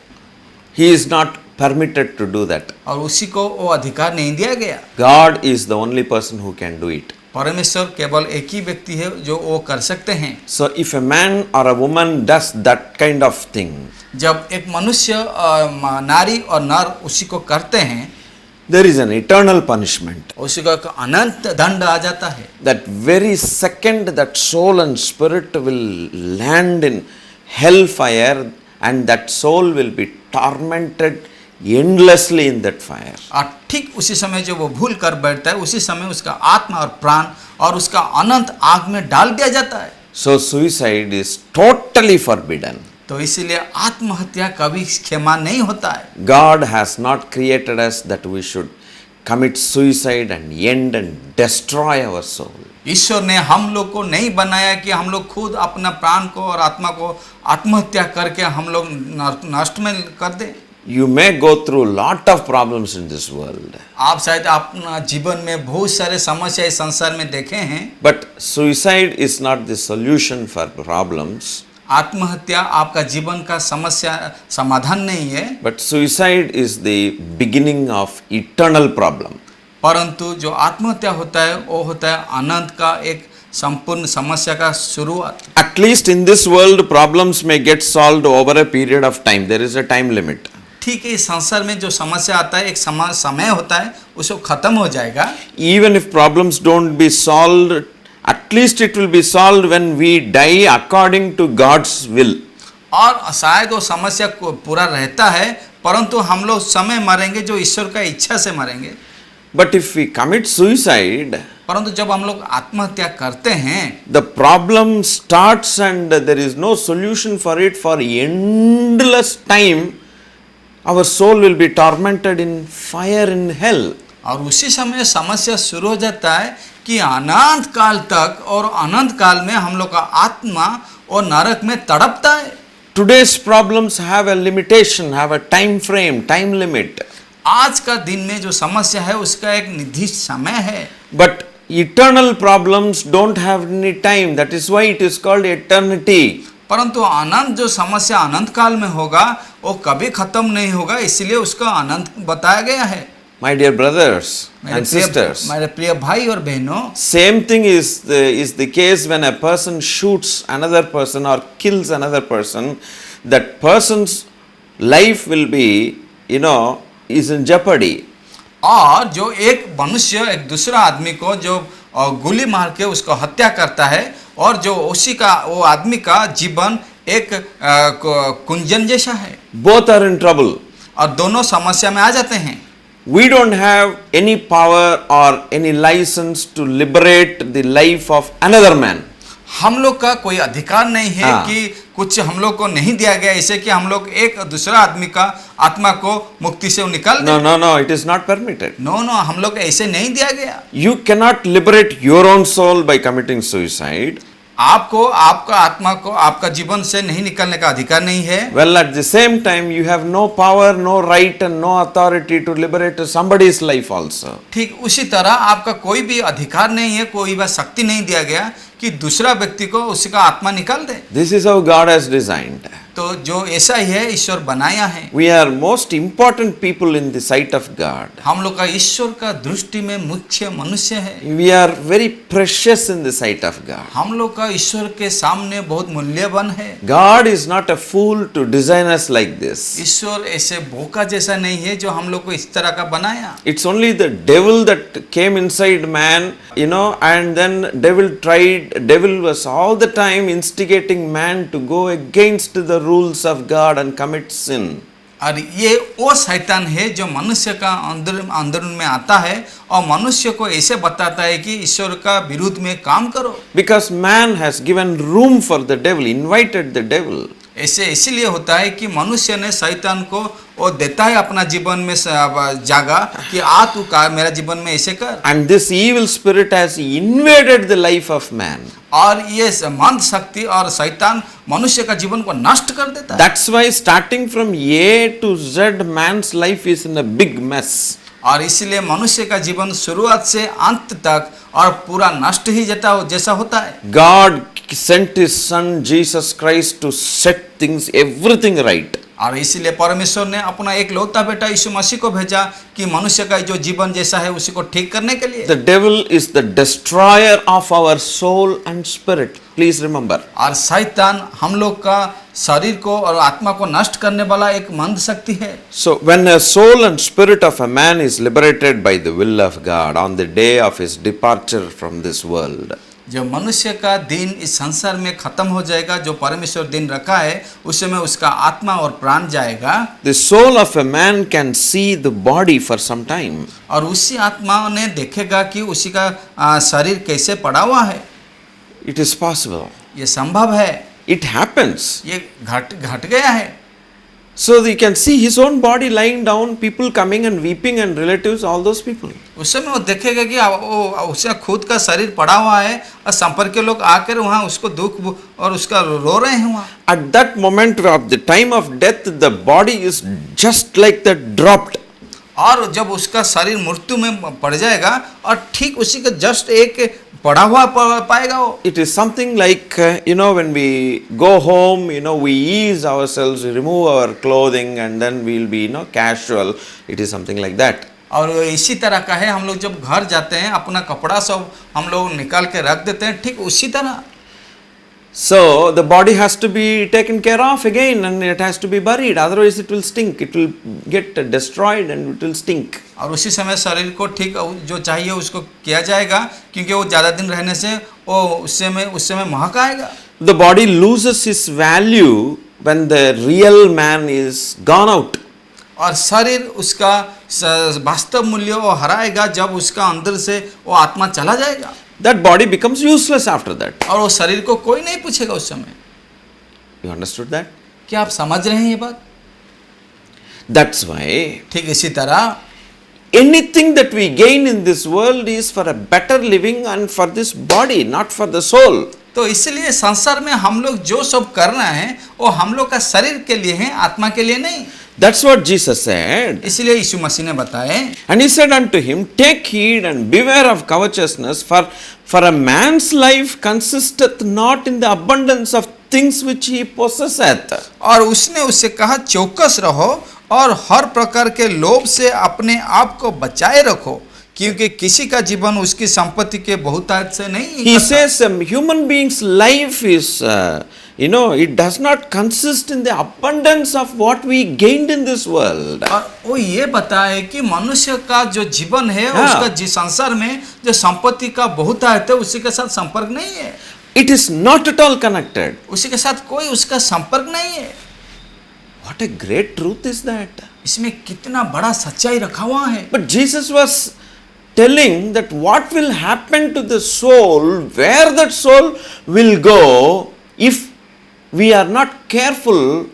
[SPEAKER 2] He is not permitted to do that.
[SPEAKER 3] और उसी को वो अधिकार नहीं दिया गया।
[SPEAKER 2] God is the only person who can do it.
[SPEAKER 3] परमेश्वर केवल एक ही व्यक्ति है जो वो कर सकते हैं।
[SPEAKER 2] So if a man or a woman does that kind of thing,
[SPEAKER 3] जब एक मनुष्य नारी और नर उसी को करते हैं
[SPEAKER 2] there is an eternal punishment.
[SPEAKER 3] उसी का एक अनंत दंड आ जाता है।
[SPEAKER 2] That very second that soul and spirit will land in hellfire and that soul will be tormented endlessly in that fire.
[SPEAKER 3] और ठीक उसी समय जो वो भूल कर बैठता है उसी समय उसका आत्मा और प्राण और उसका अनंत आग में डाल दिया जाता है।
[SPEAKER 2] So suicide is totally forbidden.
[SPEAKER 3] तो इसीलिए आत्महत्या कभी क्षमा नहीं होता है।
[SPEAKER 2] God has not created us that we should commit suicide and end and destroy our soul.
[SPEAKER 3] ईश्वर ने हम लोग को नहीं बनाया कि हम लोग खुद अपना प्राण को और आत्मा को आत्महत्या करके हम लोग नष्ट में कर दें।
[SPEAKER 2] You may go through lot of problems in this world.
[SPEAKER 3] आप शायद अपना जीवन में बहुत सारे समस्या इस संसार में देखे हैं।
[SPEAKER 2] But suicide is not the solution for problems.
[SPEAKER 3] आत्महत्या आपका जीवन का समस्या समाधान नहीं है।
[SPEAKER 2] But suicide is the beginning of eternal problem.
[SPEAKER 3] परंतु जो आत्महत्या होता है वो होता है अनंत का एक संपूर्ण समस्या का शुरुआत।
[SPEAKER 2] At least in this world, problems may get solved over a period of time. There is a time limit.
[SPEAKER 3] ठीक है, इस संसार में जो समस्या आता है एक समय होता है उसको खत्म हो जाएगा।
[SPEAKER 2] Even if problems don't be solved, at least it will be solved when we die according to God's will.
[SPEAKER 3] और शायद वो समस्या को पूरा रहता है परंतु हम लोग समय मरेंगे जो ईश्वर का इच्छा से मरेंगे।
[SPEAKER 2] But if we commit suicide,
[SPEAKER 3] परंतु जब हम लोग आत्महत्या करते हैं
[SPEAKER 2] the problem starts and there is no solution for it for endless time. Our soul will be tormented in fire in hell.
[SPEAKER 3] और उसी समय समस्या शुरू हो जाता है कि अनंत काल तक और अनंत काल में हम लोग का आत्मा और नरक में तड़पता है।
[SPEAKER 2] Today's problems have a limitation, have a time frame, time limit.
[SPEAKER 3] आज का दिन में जो समस्या है उसका एक निर्दिष्ट समय है।
[SPEAKER 2] But eternal problems don't have any time. That is why it is called eternity.
[SPEAKER 3] परंतु अनंत जो समस्या अनंत काल में होगा वो कभी खत्म नहीं होगा, इसलिए उसका अनंत बताया गया है।
[SPEAKER 2] My dear brothers and sisters,
[SPEAKER 3] मेरे प्रिय भाई और बहनों,
[SPEAKER 2] same thing is the case when a person shoots another person or kills another person. That person's life will be, is in jeopardy.
[SPEAKER 3] और जो एक मनुष्य एक दूसरा आदमी को जो गोली मार के उसको हत्या करता है और जो उसी का वो आदमी का जीवन एक कुंजन जैसा है।
[SPEAKER 2] Both are in trouble.
[SPEAKER 3] और दोनों समस्या में आ जाते हैं।
[SPEAKER 2] We don't have any power or any license to liberate the life of another man.
[SPEAKER 3] हम लोग का कोई अधिकार नहीं है
[SPEAKER 2] हाँ।
[SPEAKER 3] कि कुछ हम लोग को नहीं दिया गया ऐसे कि हम लोग एक दूसरा आदमी का आत्मा को मुक्ति से निकाल दें।
[SPEAKER 2] No, no, no, it is not permitted.
[SPEAKER 3] No no, हम लोग ऐसे नहीं दिया गया।
[SPEAKER 2] You cannot liberate your own soul by committing suicide.
[SPEAKER 3] आपको आपका आत्मा को आपका जीवन से नहीं निकलने का अधिकार नहीं है।
[SPEAKER 2] Well, at the same time, you have no power, no right, and no authority to liberate somebody's life also.
[SPEAKER 3] ठीक उसी तरह आपका कोई भी अधिकार नहीं है, कोई भी शक्ति नहीं दिया गया कि दूसरा व्यक्ति को उसका आत्मा निकाल दे।
[SPEAKER 2] This is how God has designed.
[SPEAKER 3] तो जो ऐसा ही है ईश्वर बनाया है।
[SPEAKER 2] We are most important people in the sight of God.
[SPEAKER 3] हम लोग का ईश्वर का दृष्टि में मुख्य मनुष्य है।
[SPEAKER 2] We are very precious in the sight of God.
[SPEAKER 3] हम लोग का ईश्वर के सामने बहुत मूल्यवान है।
[SPEAKER 2] God is not a fool to design us like this.
[SPEAKER 3] ईश्वर ऐसे बोका जैसा नहीं है जो हम लोग को इस तरह का बनाया।
[SPEAKER 2] It's only the devil that came inside man, and then devil was all the time instigating man to go against the rules of God and commit sin.
[SPEAKER 3] और ये वो शैतान है जो मनुष्य का अंदर में आता है और मनुष्य को ऐसे बताता है कि ईश्वर का विरुद्ध में काम करो।
[SPEAKER 2] Because man has given room for the devil, invited the devil.
[SPEAKER 3] ऐसे इसीलिए होता है कि मनुष्य ने शैतान को वो देता है अपना जीवन में जागा कि आ तू का मेरा जीवन में ऐसे कर।
[SPEAKER 2] And this evil spirit has invaded the life of man.
[SPEAKER 3] और ये मंद शक्ति और शैतान मनुष्य का जीवन को नष्ट कर देता है।
[SPEAKER 2] That's why starting from A to Z, man's life is in a big mess.
[SPEAKER 3] और इसलिए मनुष्य का जीवन शुरुआत से अंत तक और पूरा नष्ट ही जैसा होता है।
[SPEAKER 2] God sent his son Jesus Christ to set things, everything right.
[SPEAKER 3] और इसीलिए परमेश्वर ने अपना एक लौता बेटा यीशु मसीह को भेजा कि मनुष्य का जो जीवन जैसा है उसी को ठीक करने के लिए।
[SPEAKER 2] The devil is the destroyer of our soul and spirit. Please remember.
[SPEAKER 3] और शैतान हम लोग का शरीर को और आत्मा को नष्ट करने वाला एक मंद शक्ति है।
[SPEAKER 2] So when a soul and spirit of a man is liberated by the will of God on the day of his departure from this world,
[SPEAKER 3] जो मनुष्य का दिन इस संसार में खत्म हो जाएगा, जो परमेश्वर दिन रखा है उस समय उसका आत्मा और प्राण जाएगा।
[SPEAKER 2] the soul of a man can see the body for some time.
[SPEAKER 3] और उसी आत्मा ने देखेगा कि उसी का शरीर कैसे पड़ा हुआ है।
[SPEAKER 2] It is possible.
[SPEAKER 3] ये संभव है,
[SPEAKER 2] It happens.
[SPEAKER 3] ये घट गया है।
[SPEAKER 2] So you can see his own body lying down, people coming and weeping, and relatives, all those people.
[SPEAKER 3] उस समय वो देखेगा कि वो उसका खुद का शरीर पड़ा हुआ है और संपर्क के लोग आकर वहाँ उसको दुख और उसका रो रहे हैं वहाँ।
[SPEAKER 2] At that moment of the time of death, the body is just like that dropped.
[SPEAKER 3] और जब उसका शरीर मृत्यु में पड़ जाएगा और ठीक उसी का जस्ट एक पड़ा हुआ पाएगा वो।
[SPEAKER 2] It is something like, when we go home, we ease ourselves, we remove our clothing, and then we'll be, casual. It is something like that.
[SPEAKER 3] और इसी तरह का है, हम लोग जब घर जाते हैं अपना कपड़ा सब हम लोग निकाल के रख देते हैं, ठीक उसी तरह।
[SPEAKER 2] So the body has to be taken care of again, and it has to be buried. Otherwise, it will stink. It will get destroyed, and it will stink.
[SPEAKER 3] और उसी समय शरीर को ठीक जो चाहिए उसको किया जाएगा, क्योंकि वो ज़्यादा दिन रहने से वो उस समय महक आएगा।
[SPEAKER 2] The body loses its value when the real man is gone out.
[SPEAKER 3] और शरीर उसका वास्तव मूल्य वो हराएगा जब उसका अंदर से वो आत्मा चला जाएगा।
[SPEAKER 2] That body becomes useless after that.
[SPEAKER 3] और वो शरीर को कोई नहीं पूछेगा उस समय।
[SPEAKER 2] You understood that?
[SPEAKER 3] क्या आप समझ रहे हैं ये बात?
[SPEAKER 2] That's why
[SPEAKER 3] ठीक इसी तरह
[SPEAKER 2] anything that we gain in this world is for a better living and for this body, not for the soul.
[SPEAKER 3] तो इसलिए संसार में हम लोग जो सब कर रहे हैं वो हम लोग का शरीर के लिए है, आत्मा के लिए नहीं।
[SPEAKER 2] That's what Jesus said.
[SPEAKER 3] इसलिए यीशु मसीह ने बताए,
[SPEAKER 2] And he said unto him, Take heed and beware of covetousness, for a man's life consisteth not in the abundance of things which he possesseth.
[SPEAKER 3] और उसने उससे कहा चौकस रहो और हर प्रकार के लोभ से अपने आप को बचाए रखो, क्योंकि किसी का जीवन उसकी संपत्ति के बहुतायत से नहीं।
[SPEAKER 2] He says a human being's life is, it does not consist in the abundance of what we gained in this world.
[SPEAKER 3] और वो ये बताए कि मनुष्य का जो जीवन है
[SPEAKER 2] हाँ।
[SPEAKER 3] उसका संसार में जो संपत्ति का बहुतायत है उसी के साथ संपर्क नहीं है।
[SPEAKER 2] It is not at all connected.
[SPEAKER 3] उसी के साथ कोई उसका संपर्क नहीं है।
[SPEAKER 2] What a great truth is that.
[SPEAKER 3] इसमें कितना बड़ा सच्चाई रखा हुआ है।
[SPEAKER 2] But Jesus was telling that what will happen to the soul, where that soul will go if we are not careful,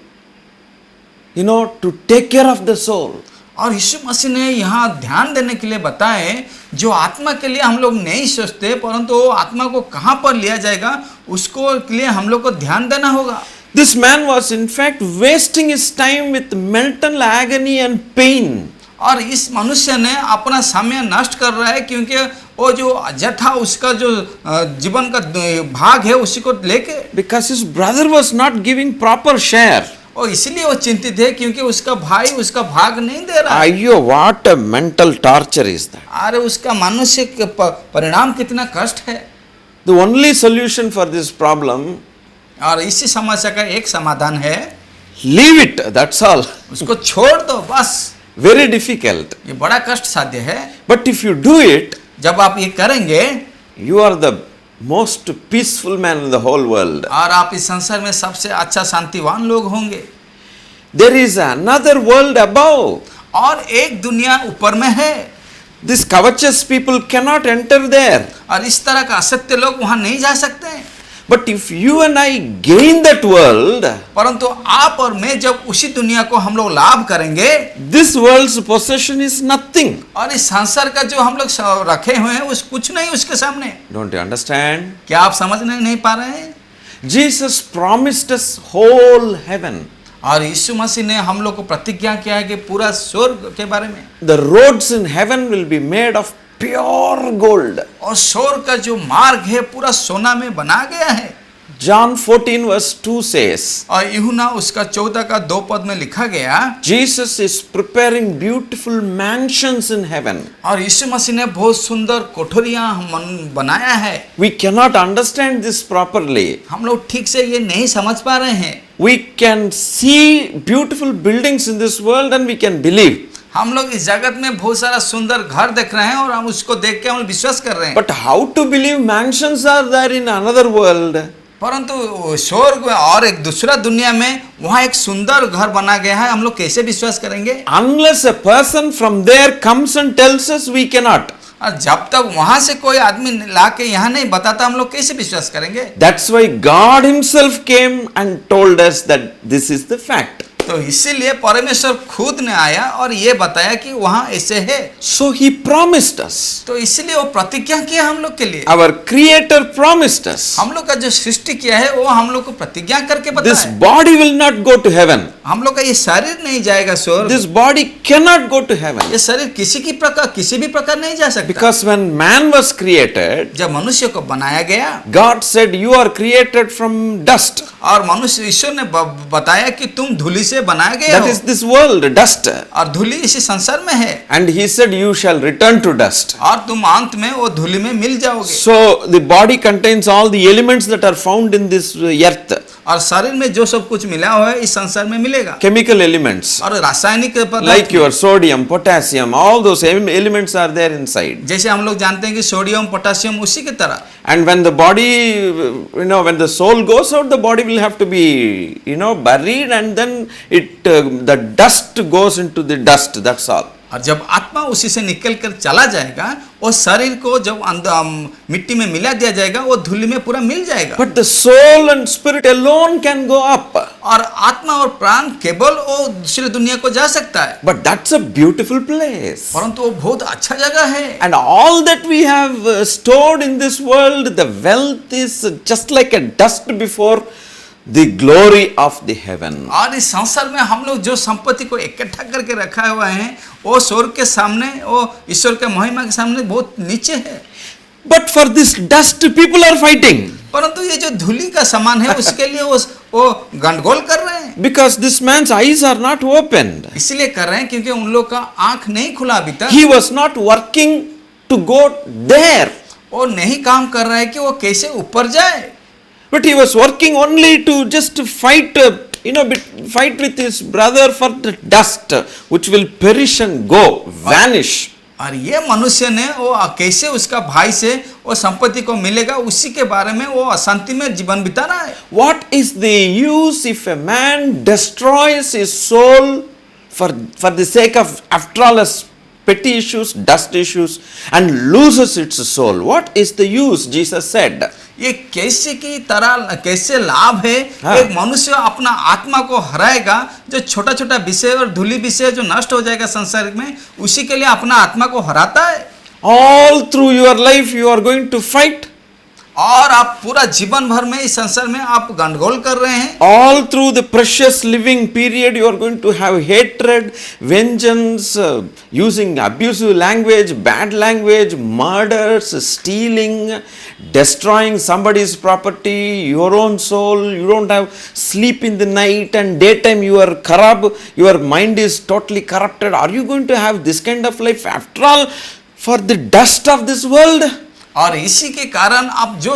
[SPEAKER 2] to take care of the soul.
[SPEAKER 3] और यीशु मसीह ने यहाँ ध्यान देने के लिए बताए, जो आत्मा के लिए हम लोग नहीं सोचते, परंतु वो आत्मा को कहाँ पर लिया जाएगा उसको के लिए हम लोग को ध्यान देना होगा.
[SPEAKER 2] This man was in fact wasting his time with mental agony and pain.
[SPEAKER 3] और इस मनुष्य ने अपना समय नष्ट कर रहा है, क्योंकि वो जो जथा उसका जो जीवन का भाग है उसी को लेके,
[SPEAKER 2] Because his brother was not giving proper share.
[SPEAKER 3] और इसलिए वो चिंतित है क्योंकि उसका भाई उसका भाग नहीं दे रहा है.
[SPEAKER 2] Ayyo, what a mental torture is that.
[SPEAKER 3] अरे उसका मानसिक परिणाम कितना कष्ट है.
[SPEAKER 2] The only solution for this problem,
[SPEAKER 3] और इसी समस्या का एक समाधान है,
[SPEAKER 2] leave it, that's all.
[SPEAKER 3] उसको छोड़ दो बस.
[SPEAKER 2] Very difficult.
[SPEAKER 3] ये बड़ा कष्ट साध्य है.
[SPEAKER 2] But if you do it,
[SPEAKER 3] जब आप ये करेंगे,
[SPEAKER 2] you are the most peaceful man in the whole world.
[SPEAKER 3] और आप इस संसार में सबसे अच्छा शांतिवान लोग होंगे.
[SPEAKER 2] There is another world above.
[SPEAKER 3] और एक दुनिया ऊपर में है.
[SPEAKER 2] These covetous people cannot enter there.
[SPEAKER 3] और इस तरह का असत्य लोग वहां नहीं जा सकते हैं.
[SPEAKER 2] But if you and I gain that world,
[SPEAKER 3] परंतु आप और मैं जब उसी दुनिया को हम लोग लाभ करेंगे,
[SPEAKER 2] this world's possession is nothing.
[SPEAKER 3] और इस संसार का जो हम लोग रखे हुए हैं उस कुछ नहीं उसके सामने.
[SPEAKER 2] Don't you understand?
[SPEAKER 3] क्या आप समझ नहीं पा रहे हैं?
[SPEAKER 2] Jesus promised us whole heaven.
[SPEAKER 3] और यीशु मसीह ने हम लोग को प्रतिज्ञा किया है कि पूरा स्वर्ग के बारे में.
[SPEAKER 2] The roads in heaven will be made of pure gold.
[SPEAKER 3] और स्वर्ग का जो मार्ग है पूरा सोना में बना गया है.
[SPEAKER 2] John 14 verse 2 says,
[SPEAKER 3] और यूहन्ना उसका 14 का 2 पद में लिखा गया,
[SPEAKER 2] Jesus is preparing beautiful mansions in heaven.
[SPEAKER 3] और यीशु मसीह ने बहुत सुंदर कोठरियां बनाया है.
[SPEAKER 2] We cannot understand this properly.
[SPEAKER 3] हम लोग ठीक से ये नहीं समझ पा रहे हैं.
[SPEAKER 2] We can see beautiful buildings in this world and we can believe.
[SPEAKER 3] हम लोग इस जगत में बहुत सारा सुंदर घर देख रहे हैं और हम उसको देख के हम विश्वास कर रहे हैं.
[SPEAKER 2] But how to believe mansions are there in another world?
[SPEAKER 3] परंतु स्वर्ग और एक दूसरा दुनिया में वहाँ एक सुंदर घर बना गया है, हम लोग कैसे विश्वास करेंगे?
[SPEAKER 2] Unless a person from there comes and tells us, we cannot.
[SPEAKER 3] और जब तक वहां से कोई आदमी ला के यहाँ नहीं बताता, हम लोग कैसे विश्वास करेंगे?
[SPEAKER 2] That's why God himself came and told us that this is the fact.
[SPEAKER 3] तो इसीलिए परमेश्वर खुद ने आया और ये बताया कि वहाँ ऐसे है.
[SPEAKER 2] So he promised us.
[SPEAKER 3] तो इसलिए वो प्रतिज्ञा किया हम लोग के लिए.
[SPEAKER 2] Our creator promised us.
[SPEAKER 3] हम लोग का जो सृष्टि किया है वो हम लोग को प्रतिज्ञा करके बताया.
[SPEAKER 2] This body will not go to heaven.
[SPEAKER 3] हम लोग का ये शरीर नहीं जाएगा स्वर्ग.
[SPEAKER 2] This body cannot go to heaven.
[SPEAKER 3] ये शरीर किसी भी प्रकार नहीं जा सकता.
[SPEAKER 2] Because when man was created,
[SPEAKER 3] जब मनुष्य को बनाया गया,
[SPEAKER 2] God said, you are created from dust.
[SPEAKER 3] और मनुष्य ईश्वर ने बताया कि तुम धूलि से बनाया गया
[SPEAKER 2] That
[SPEAKER 3] हो.
[SPEAKER 2] is this world, dust.
[SPEAKER 3] और धूलि इसी संसार में है.
[SPEAKER 2] And he said, you shall return to dust.
[SPEAKER 3] और तुम अंत में वो धूलि में मिल जाओगे.
[SPEAKER 2] So the body contains all the elements that are found in this earth.
[SPEAKER 3] और शरीर में जो सब कुछ मिला हुआ है इस संसार में मिलेगा.
[SPEAKER 2] Chemical elements.
[SPEAKER 3] और रासायनिक पदार्थ,
[SPEAKER 2] Like your sodium, potassium, all those elements are there inside.
[SPEAKER 3] जैसे हम लोग जानते हैं कि सोडियम पोटेशियम उसी की तरह.
[SPEAKER 2] And when the body, when the soul goes out, the body will have to be, buried, and then the dust goes into the dust. That's all.
[SPEAKER 3] और जब आत्मा उसी से निकल कर चला जाएगा, वो शरीर को जब मिट्टी में मिला दिया जाएगा, वो धूलि में पूरा मिल जाएगा.
[SPEAKER 2] But the soul and spirit alone can go up.
[SPEAKER 3] और आत्मा और प्राण केवल वो दूसरी दुनिया को जा सकता है.
[SPEAKER 2] But that's a beautiful place.
[SPEAKER 3] परंतु वो बहुत अच्छा जगह है.
[SPEAKER 2] And all that we have stored in this world, the wealth is just like a dust before the glory of the heaven.
[SPEAKER 3] और इस संसार में हम लोग जो संपत्ति को इकट्ठा करके रखा हुआ है, वो स्वर्ग के सामने, वो ईश्वर के महिमा के सामने बहुत नीचे है.
[SPEAKER 2] But for this dust, people are fighting.
[SPEAKER 3] परंतु ये जो धूलि का सामान है उसके लिए वो गंडगोल कर रहे हैं.
[SPEAKER 2] Because this man's eyes are not opened.
[SPEAKER 3] इसलिए कर रहे हैं क्योंकि उन लोग का आंख नहीं खुला अभी तक.
[SPEAKER 2] He was not working to go there.
[SPEAKER 3] वो नहीं काम कर रहा है कि वो कैसे ऊपर जाए.
[SPEAKER 2] But he was working only to just fight, fight with his brother for the dust, which will perish and go, vanish.
[SPEAKER 3] और ये मनुष्य ने वो कैसे उसका भाई से वो संपत्ति को मिलेगा उसी के बारे में वो अशांति में जीवन बिता रहा है.
[SPEAKER 2] What is the use if a man destroys his soul for the sake of, after all, a petty issues, dust issues, and loses its soul. What is the use? Jesus said.
[SPEAKER 3] ये कैसे की तरह कैसे लाभ है
[SPEAKER 2] हाँ।
[SPEAKER 3] एक मनुष्य अपना आत्मा को हराएगा जो छोटा छोटा विषय और धूली विषय जो नष्ट हो जाएगा संसार में, उसी के लिए अपना आत्मा को हराता है।
[SPEAKER 2] All through your life you are going to fight.
[SPEAKER 3] और आप पूरा जीवन भर में इस संसार में आप गंडगोल कर रहे हैं।
[SPEAKER 2] All through the precious living period you are going to have hatred, vengeance, using abusive language, bad language, murders, stealing, destroying somebody's property, your own soul. You don't have sleep in the night, and daytime you are corrupt, your mind is totally corrupted. Are you going to have this kind of life after all for the dust of this world?
[SPEAKER 3] और इसी के कारण आप जो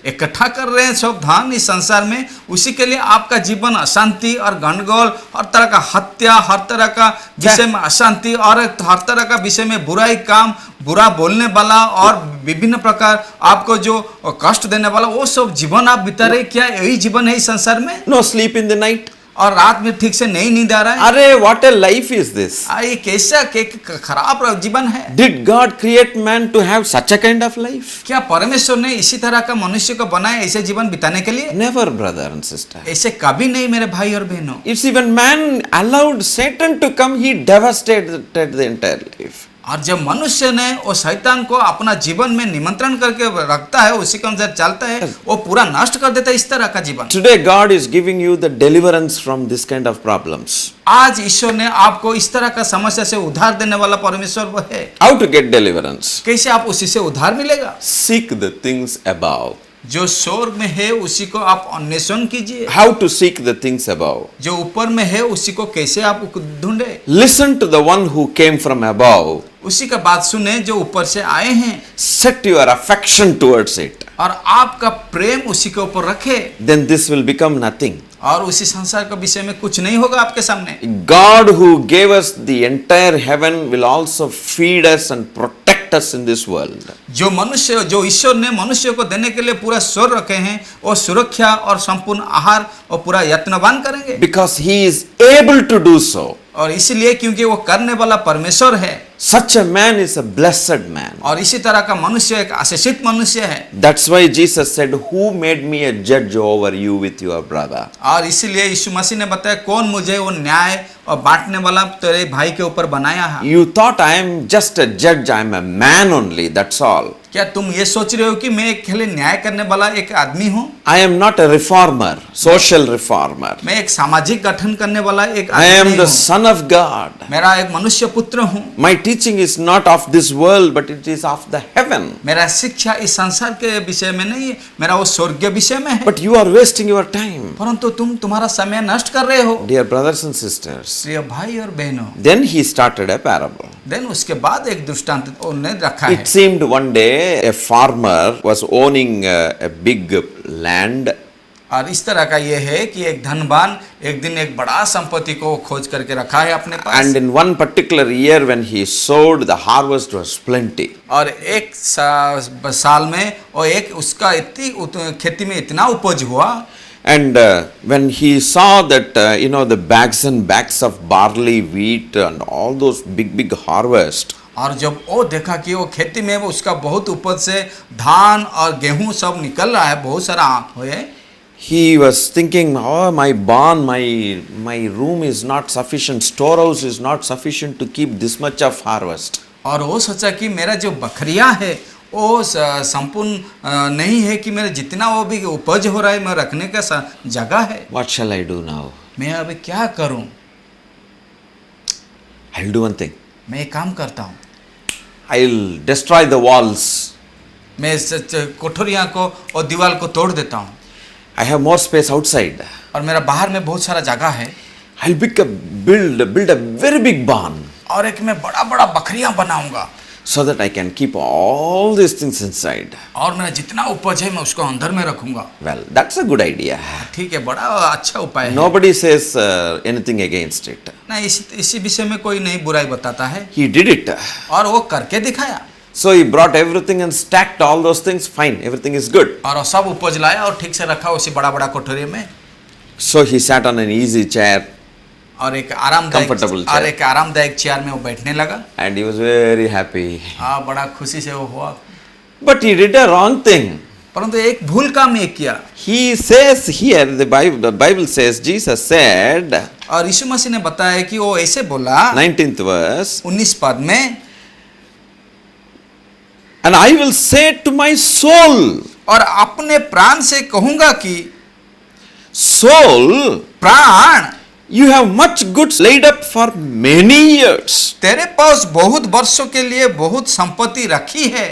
[SPEAKER 3] इकट्ठा कर रहे हैं सब धन इस संसार में, उसी के लिए आपका जीवन अशांति और गंडगोल, हर तरह का हत्या, हर तरह का विषय में अशांति और हर तरह का विषय में बुराई काम, बुरा बोलने वाला और विभिन्न प्रकार आपको जो कष्ट देने वाला वो सब जीवन आप बिता रहे। क्या यही जीवन है इस संसार में?
[SPEAKER 2] No sleep in the night.
[SPEAKER 3] और रात में ठीक से नहीं नींद आ रहा है।
[SPEAKER 2] अरे what a life is this?
[SPEAKER 3] ये कैसा खराब जीवन है।
[SPEAKER 2] Did God create man to have such a kind of life?
[SPEAKER 3] क्या परमेश्वर ने इसी तरह का मनुष्य को बनाया ऐसे जीवन बिताने के लिए?
[SPEAKER 2] Never, brother and sister.
[SPEAKER 3] ऐसे कभी नहीं मेरे भाई और बहनों।
[SPEAKER 2] It's even man allowed Satan to come, he devastated the entire life.
[SPEAKER 3] और जब मनुष्य ने वो शैतान को अपना जीवन में निमंत्रण करके रखता है, उसी के अनुसार चलता है, वो पूरा नष्ट कर देता है इस तरह का जीवन।
[SPEAKER 2] Today God is giving you the deliverance from this kind of problems.
[SPEAKER 3] आज ईश्वर ने आपको इस तरह का समस्या से उद्धार देने वाला परमेश्वर वो है।
[SPEAKER 2] How to get deliverance?
[SPEAKER 3] कैसे आप उसी से उद्धार मिलेगा?
[SPEAKER 2] Seek the things above.
[SPEAKER 3] जो स्वर्ग में है उसी को आप अन्वेषण कीजिए।
[SPEAKER 2] How to seek the things above?
[SPEAKER 3] जो ऊपर में है उसी को कैसे आप ढूंढे?
[SPEAKER 2] Listen to the one who came from above.
[SPEAKER 3] उसी का बात सुने जो ऊपर से आए हैं।
[SPEAKER 2] Set your affection towards it.
[SPEAKER 3] और आपका प्रेम उसी के ऊपर रखे।
[SPEAKER 2] Then this will become nothing.
[SPEAKER 3] और उसी संसार के विषय में कुछ नहीं होगा आपके सामने।
[SPEAKER 2] God who gave us the entire heaven will also feed us and protect us in this world.
[SPEAKER 3] जो मनुष्य जो ईश्वर ने मनुष्य को देने के लिए पूरा स्वर रखे हैं, वो सुरक्षा और संपूर्ण आहार और पूरा यत्नवान करेंगे।
[SPEAKER 2] Because he is able to do so.
[SPEAKER 3] और इसलिए क्योंकि वो करने वाला परमेश्वर है।
[SPEAKER 2] Such a man is a blessed man.
[SPEAKER 3] और इसी तरह का मनुष्य एक आशीषित मनुष्य है।
[SPEAKER 2] That's why Jesus said, "Who made me a judge over you with your brother?"
[SPEAKER 3] और इसीलिए यीशु मसीह ने बताया कौन मुझे वो न्याय और बांटने वाला तेरे भाई के ऊपर बनाया है।
[SPEAKER 2] You thought I am just a judge, I am a man only, that's all.
[SPEAKER 3] क्या तुम ये सोच रहे हो कि मैं अकेले न्याय करने वाला एक आदमी हूँ?
[SPEAKER 2] I am not a reformer, social reformer.
[SPEAKER 3] मैं एक सामाजिक गठन करने वाला एक
[SPEAKER 2] I
[SPEAKER 3] आदमी
[SPEAKER 2] am
[SPEAKER 3] नहीं
[SPEAKER 2] the
[SPEAKER 3] हूँ।
[SPEAKER 2] son of God.
[SPEAKER 3] मेरा एक मनुष्य पुत्र हूँ।
[SPEAKER 2] My teaching is not of this world, but it is of the heaven.
[SPEAKER 3] मेरा शिक्षा इस संसार के विषय में नहीं है, मेरा वो स्वर्गीय विषय में है।
[SPEAKER 2] But you are wasting your time.
[SPEAKER 3] परंतु तुम तुम्हारा समय नष्ट कर रहे हो।
[SPEAKER 2] Dear brothers and sisters.
[SPEAKER 3] प्रिय भाई और बहनों,
[SPEAKER 2] Then he started a parable.
[SPEAKER 3] Then उसके बाद एक दृष्टांत उन्होंने रखा है।
[SPEAKER 2] It seemed one day a farmer was owning a big land.
[SPEAKER 3] और इस तरह का ये है कि एक धनवान एक दिन एक बड़ा संपत्ति को खोज करके रखा है अपने पास।
[SPEAKER 2] And in one particular year when he sowed, the harvest was plenty.
[SPEAKER 3] और एक साल में और एक उसका इतनी खेती में इतना उपज हुआ।
[SPEAKER 2] And when he saw that, the bags and bags of barley, wheat and all those big harvest.
[SPEAKER 3] और जब वो देखा कि वो खेती में वो उसका बहुत उपज से धान और गेहूं सब निकल रहा है, बहुत सारा हुए।
[SPEAKER 2] He was thinking, oh, my barn, my room is not sufficient, storehouse is not sufficient to keep this much of harvest.
[SPEAKER 3] और वो सोचा कि मेरा जो बकरियां है वो संपूर्ण नहीं है कि मेरा जितना वो भी उपज हो रहा है मैं रखने का जगह है।
[SPEAKER 2] What shall I do now?
[SPEAKER 3] मैं अभी क्या करूं?
[SPEAKER 2] I'll do one thing.
[SPEAKER 3] मैं एक काम करता हूं।
[SPEAKER 2] I'll destroy the walls.
[SPEAKER 3] मैं इस कोठरियां को और दीवार को तोड़ देता हूं।
[SPEAKER 2] I have more space outside.
[SPEAKER 3] और मेरा बाहर में बहुत सारा जगह है।
[SPEAKER 2] I'll build a very big barn.
[SPEAKER 3] और एक मैं बड़ा बकरियां बनाऊंगा।
[SPEAKER 2] So that I can keep all these things inside.
[SPEAKER 3] और मेरा जितना उपज है मैं उसको अंदर में रखूंगा।
[SPEAKER 2] Well, that's a good idea.
[SPEAKER 3] ठीक है, बड़ा अच्छा उपाय है।
[SPEAKER 2] Nobody says anything against it.
[SPEAKER 3] ना इसी विषय में कोई नहीं बुराई बताता है।
[SPEAKER 2] He did it.
[SPEAKER 3] और वो करके दिखाया।
[SPEAKER 2] So he brought everything and stacked all those things. Fine, everything is good.
[SPEAKER 3] और सब उपज लाया और ठीक से रखा उसी बड़ा कोठरी में।
[SPEAKER 2] So he sat on an easy chair.
[SPEAKER 3] और एक आरामदायक
[SPEAKER 2] Comfortable chair.
[SPEAKER 3] और एक आरामदायक चेयर में वो बैठने लगा।
[SPEAKER 2] And he was very happy.
[SPEAKER 3] हाँ, बड़ा खुशी से वो हुआ।
[SPEAKER 2] But he did a wrong thing.
[SPEAKER 3] परंतु एक भूल काम ये किया।
[SPEAKER 2] He says here, the Bible says, Jesus said,
[SPEAKER 3] और यीशु मसीह ने बताया कि वो ऐसे बोला
[SPEAKER 2] 19th verse,
[SPEAKER 3] 19 पद में,
[SPEAKER 2] and I will say to my soul,
[SPEAKER 3] और अपने प्राण से कहूंगा कि
[SPEAKER 2] soul,
[SPEAKER 3] प्राण,
[SPEAKER 2] you have much goods laid up for many years.
[SPEAKER 3] तेरे पास बहुत वर्षों के लिए बहुत संपत्ति रखी है।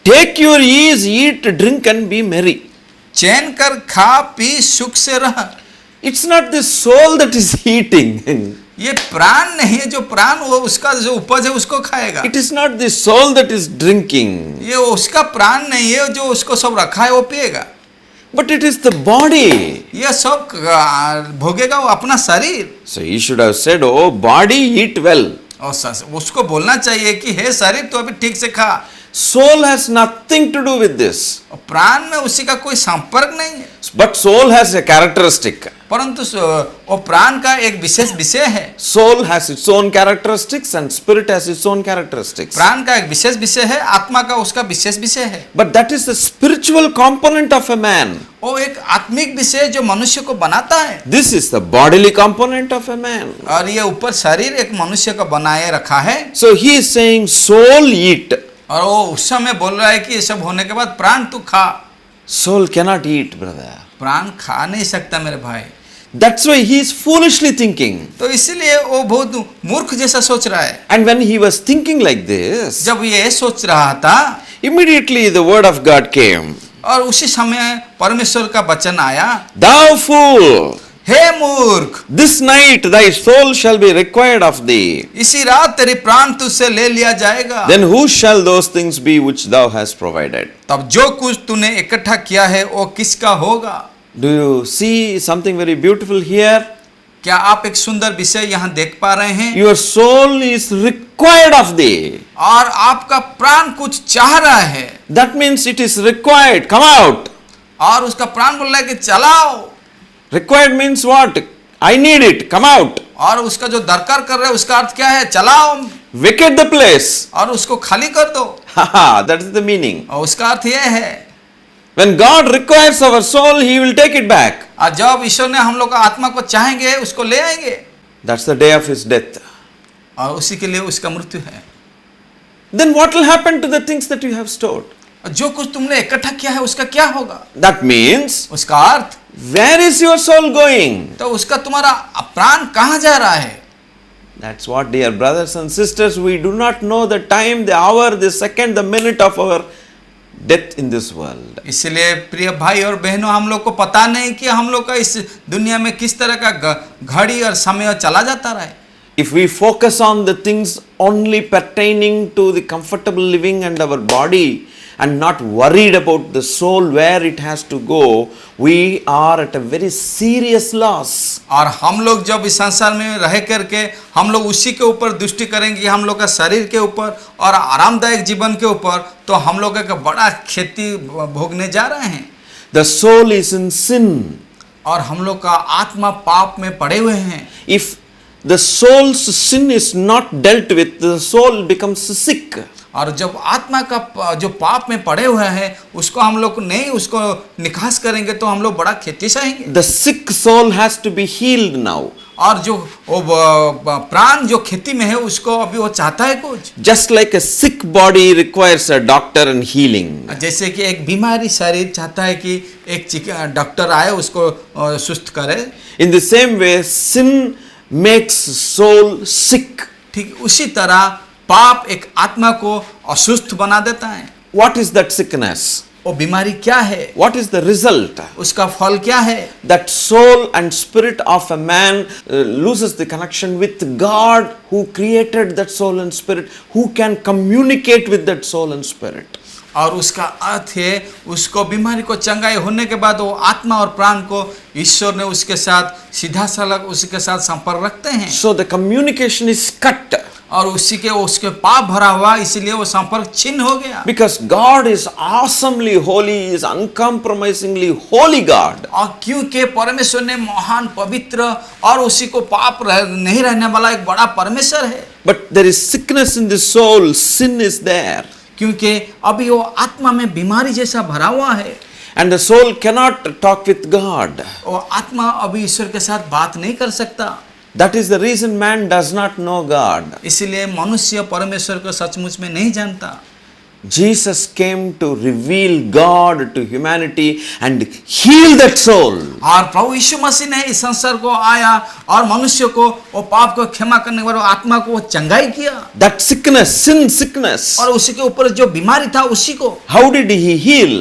[SPEAKER 2] Take your ease, eat, drink and be merry.
[SPEAKER 3] चैन कर खा पी सुख से रह।
[SPEAKER 2] It's not the soul that is eating.
[SPEAKER 3] ये प्राण नहीं है, जो प्राण वो उसका जो उपज है उसको खाएगा।
[SPEAKER 2] It is not the soul that is drinking.
[SPEAKER 3] ये उसका प्राण नहीं है, जो उसको सब रखा है वो पिएगा।
[SPEAKER 2] But it is the body.
[SPEAKER 3] ये सब भोगेगा वो अपना शरीर।
[SPEAKER 2] So he should have said, oh body, eat well.
[SPEAKER 3] और उसको बोलना चाहिए कि हे शरीर तो अभी ठीक से खा।
[SPEAKER 2] Soul has nothing to do with this.
[SPEAKER 3] प्राण में उसी का कोई संपर्क नहीं है।
[SPEAKER 2] But soul has a characteristic.
[SPEAKER 3] परंतु वो प्राण का एक विशेष विषय है।
[SPEAKER 2] Soul has its own characteristics and spirit has its own characteristics.
[SPEAKER 3] प्राण का एक विशेष विषय है, आत्मा का उसका विशेष विषय है।
[SPEAKER 2] But that is the spiritual component of a man.
[SPEAKER 3] वो एक आत्मिक विषय जो मनुष्य को बनाता है।
[SPEAKER 2] This is the bodily component of a man.
[SPEAKER 3] और ये ऊपर शरीर एक मनुष्य का बनाए रखा है।
[SPEAKER 2] So he is saying, soul eat.
[SPEAKER 3] और वो उस समय बोल रहा है कि ये सब होने के बाद प्राण तू खा।
[SPEAKER 2] Soul cannot eat, brother.
[SPEAKER 3] प्राण खा नहीं सकता मेरे भाई।
[SPEAKER 2] That's why he is foolishly thinking.
[SPEAKER 3] तो इसीलिए वो बहुत मूर्ख जैसा सोच रहा है।
[SPEAKER 2] And when he was thinking like this,
[SPEAKER 3] जब ये सोच रहा था,
[SPEAKER 2] immediately the word of God came.
[SPEAKER 3] और उसी समय परमेश्वर का वचन आया,
[SPEAKER 2] Thou fool,
[SPEAKER 3] हे मूर्ख,
[SPEAKER 2] this night thy soul shall be required of thee.
[SPEAKER 3] इसी रात तेरी प्राण तुझसे ले लिया जाएगा।
[SPEAKER 2] Then whose shall those things be which thou hast provided?
[SPEAKER 3] तब जो कुछ तूने इकट्ठा किया है वो किसका होगा?
[SPEAKER 2] Do you see something very beautiful here?
[SPEAKER 3] क्या आप एक सुंदर विषय यहाँ देख पा रहे हैं?
[SPEAKER 2] Your soul is required of thee.
[SPEAKER 3] और आपका प्राण कुछ चाह रहा है।
[SPEAKER 2] That means it is required. Come out.
[SPEAKER 3] और उसका प्राण बोल रहा है कि चलाओ।
[SPEAKER 2] Required means what? I need it. Come out.
[SPEAKER 3] और उसका जो दरकार कर रहा है उसका अर्थ क्या है? चलाओ
[SPEAKER 2] Vacate the place.
[SPEAKER 3] और उसको खाली कर दो।
[SPEAKER 2] Haha, that is the meaning.
[SPEAKER 3] और उसका अर्थ यह है,
[SPEAKER 2] When God requires our soul, He will take it back.
[SPEAKER 3] और जब ईश्वर ने हम लोग का आत्मा को चाहेंगे उसको ले आएंगे।
[SPEAKER 2] That's the day of His death.
[SPEAKER 3] और उसी के लिए उसका मृत्यु है।
[SPEAKER 2] Then what will happen to the things that you have stored?
[SPEAKER 3] जो कुछ तुमने इकट्ठा किया है उसका क्या होगा?
[SPEAKER 2] That means,
[SPEAKER 3] उसका अर्थ,
[SPEAKER 2] where is your soul going?
[SPEAKER 3] तो उसका तुम्हारा प्राण कहाँ जा रहा है?
[SPEAKER 2] That's what, dear brothers and sisters, we do not know the time, the hour, the second, the minute of our death in this world.
[SPEAKER 3] इसलिए प्रिय भाई और बहनों, हम लोग को पता नहीं कि हम लोग का इस दुनिया में किस तरह का घड़ी और समय चला जाता रहा है।
[SPEAKER 2] If we focus on the things only pertaining to the comfortable living and our body and not worried about the soul where it has to go, we are at a very serious loss.
[SPEAKER 3] और हम लोग जब इस संसार में रह करके हम लोग उसी के ऊपर दृष्टि करेंगे, हम लोग का शरीर के ऊपर और आरामदायक जीवन के ऊपर, तो हम लोग का बड़ा क्षति भोगने जा रहे हैं।
[SPEAKER 2] The soul is in sin.
[SPEAKER 3] और हम लोग का आत्मा पाप में पड़े हुए हैं।
[SPEAKER 2] If the soul's sin is not dealt with, the soul becomes sick.
[SPEAKER 3] और जब आत्मा का जो पाप में पड़े हुए हैं उसको हम लोग नहीं उसको निकास करेंगे तो हम लोग बड़ा क्षति सहेंगे।
[SPEAKER 2] The sick soul has to be healed now.
[SPEAKER 3] और जो प्राण जो खेती में है उसको अभी वो चाहता है कुछ।
[SPEAKER 2] Just like a sick body requires a doctor and healing.
[SPEAKER 3] जैसे कि एक बीमारी शरीर चाहता है कि एक डॉक्टर आए उसको सुस्त करे।
[SPEAKER 2] In the same way, sin makes soul sick.
[SPEAKER 3] ठीक उसी तरह पाप एक आत्मा को असुस्थ बना देता है।
[SPEAKER 2] What is that sickness?
[SPEAKER 3] वो बीमारी क्या है?
[SPEAKER 2] What is the result?
[SPEAKER 3] उसका फल क्या है?
[SPEAKER 2] That soul and spirit of a man loses the connection with God who created that soul and spirit, who can communicate with that soul and spirit.
[SPEAKER 3] और उसका अर्थ है उसको बीमारी को चंगाई होने के बाद वो आत्मा और प्राण को ईश्वर ने उसके साथ सीधा सालक उसके साथ संपर्क रखते हैं।
[SPEAKER 2] So the communication is cut.
[SPEAKER 3] और उसी के उसके पाप भरा हुआ, इसलिए वो संपर्क छिन्न हो गया।
[SPEAKER 2] Because God is awesomely holy, He is uncompromisingly holy God.
[SPEAKER 3] और क्योंकि परमेश्वर ने महान पवित्र और उसी को पाप नहीं रहने वाला एक बड़ा परमेश्वर है।
[SPEAKER 2] But there is sickness in the soul, sin is there.
[SPEAKER 3] क्योंकि अभी वो आत्मा में बीमारी जैसा भरा हुआ है
[SPEAKER 2] And the soul cannot talk with God.
[SPEAKER 3] और आत्मा अभी ईश्वर के साथ बात नहीं कर सकता।
[SPEAKER 2] That is the reason man does not know God.
[SPEAKER 3] इसलिए मनुष्य परमेश्वर को सचमुच में नहीं जानता।
[SPEAKER 2] Jesus came to reveal God to humanity and heal that soul.
[SPEAKER 3] और प्रभु यीशु मसीह ने इस संसार को आया और मनुष्य को वो पाप को क्षमा करने वाले आत्मा को वो चंगाई किया।
[SPEAKER 2] That sickness, sin sickness.
[SPEAKER 3] और उसी के ऊपर जो बीमारी था उसी को
[SPEAKER 2] How did He heal?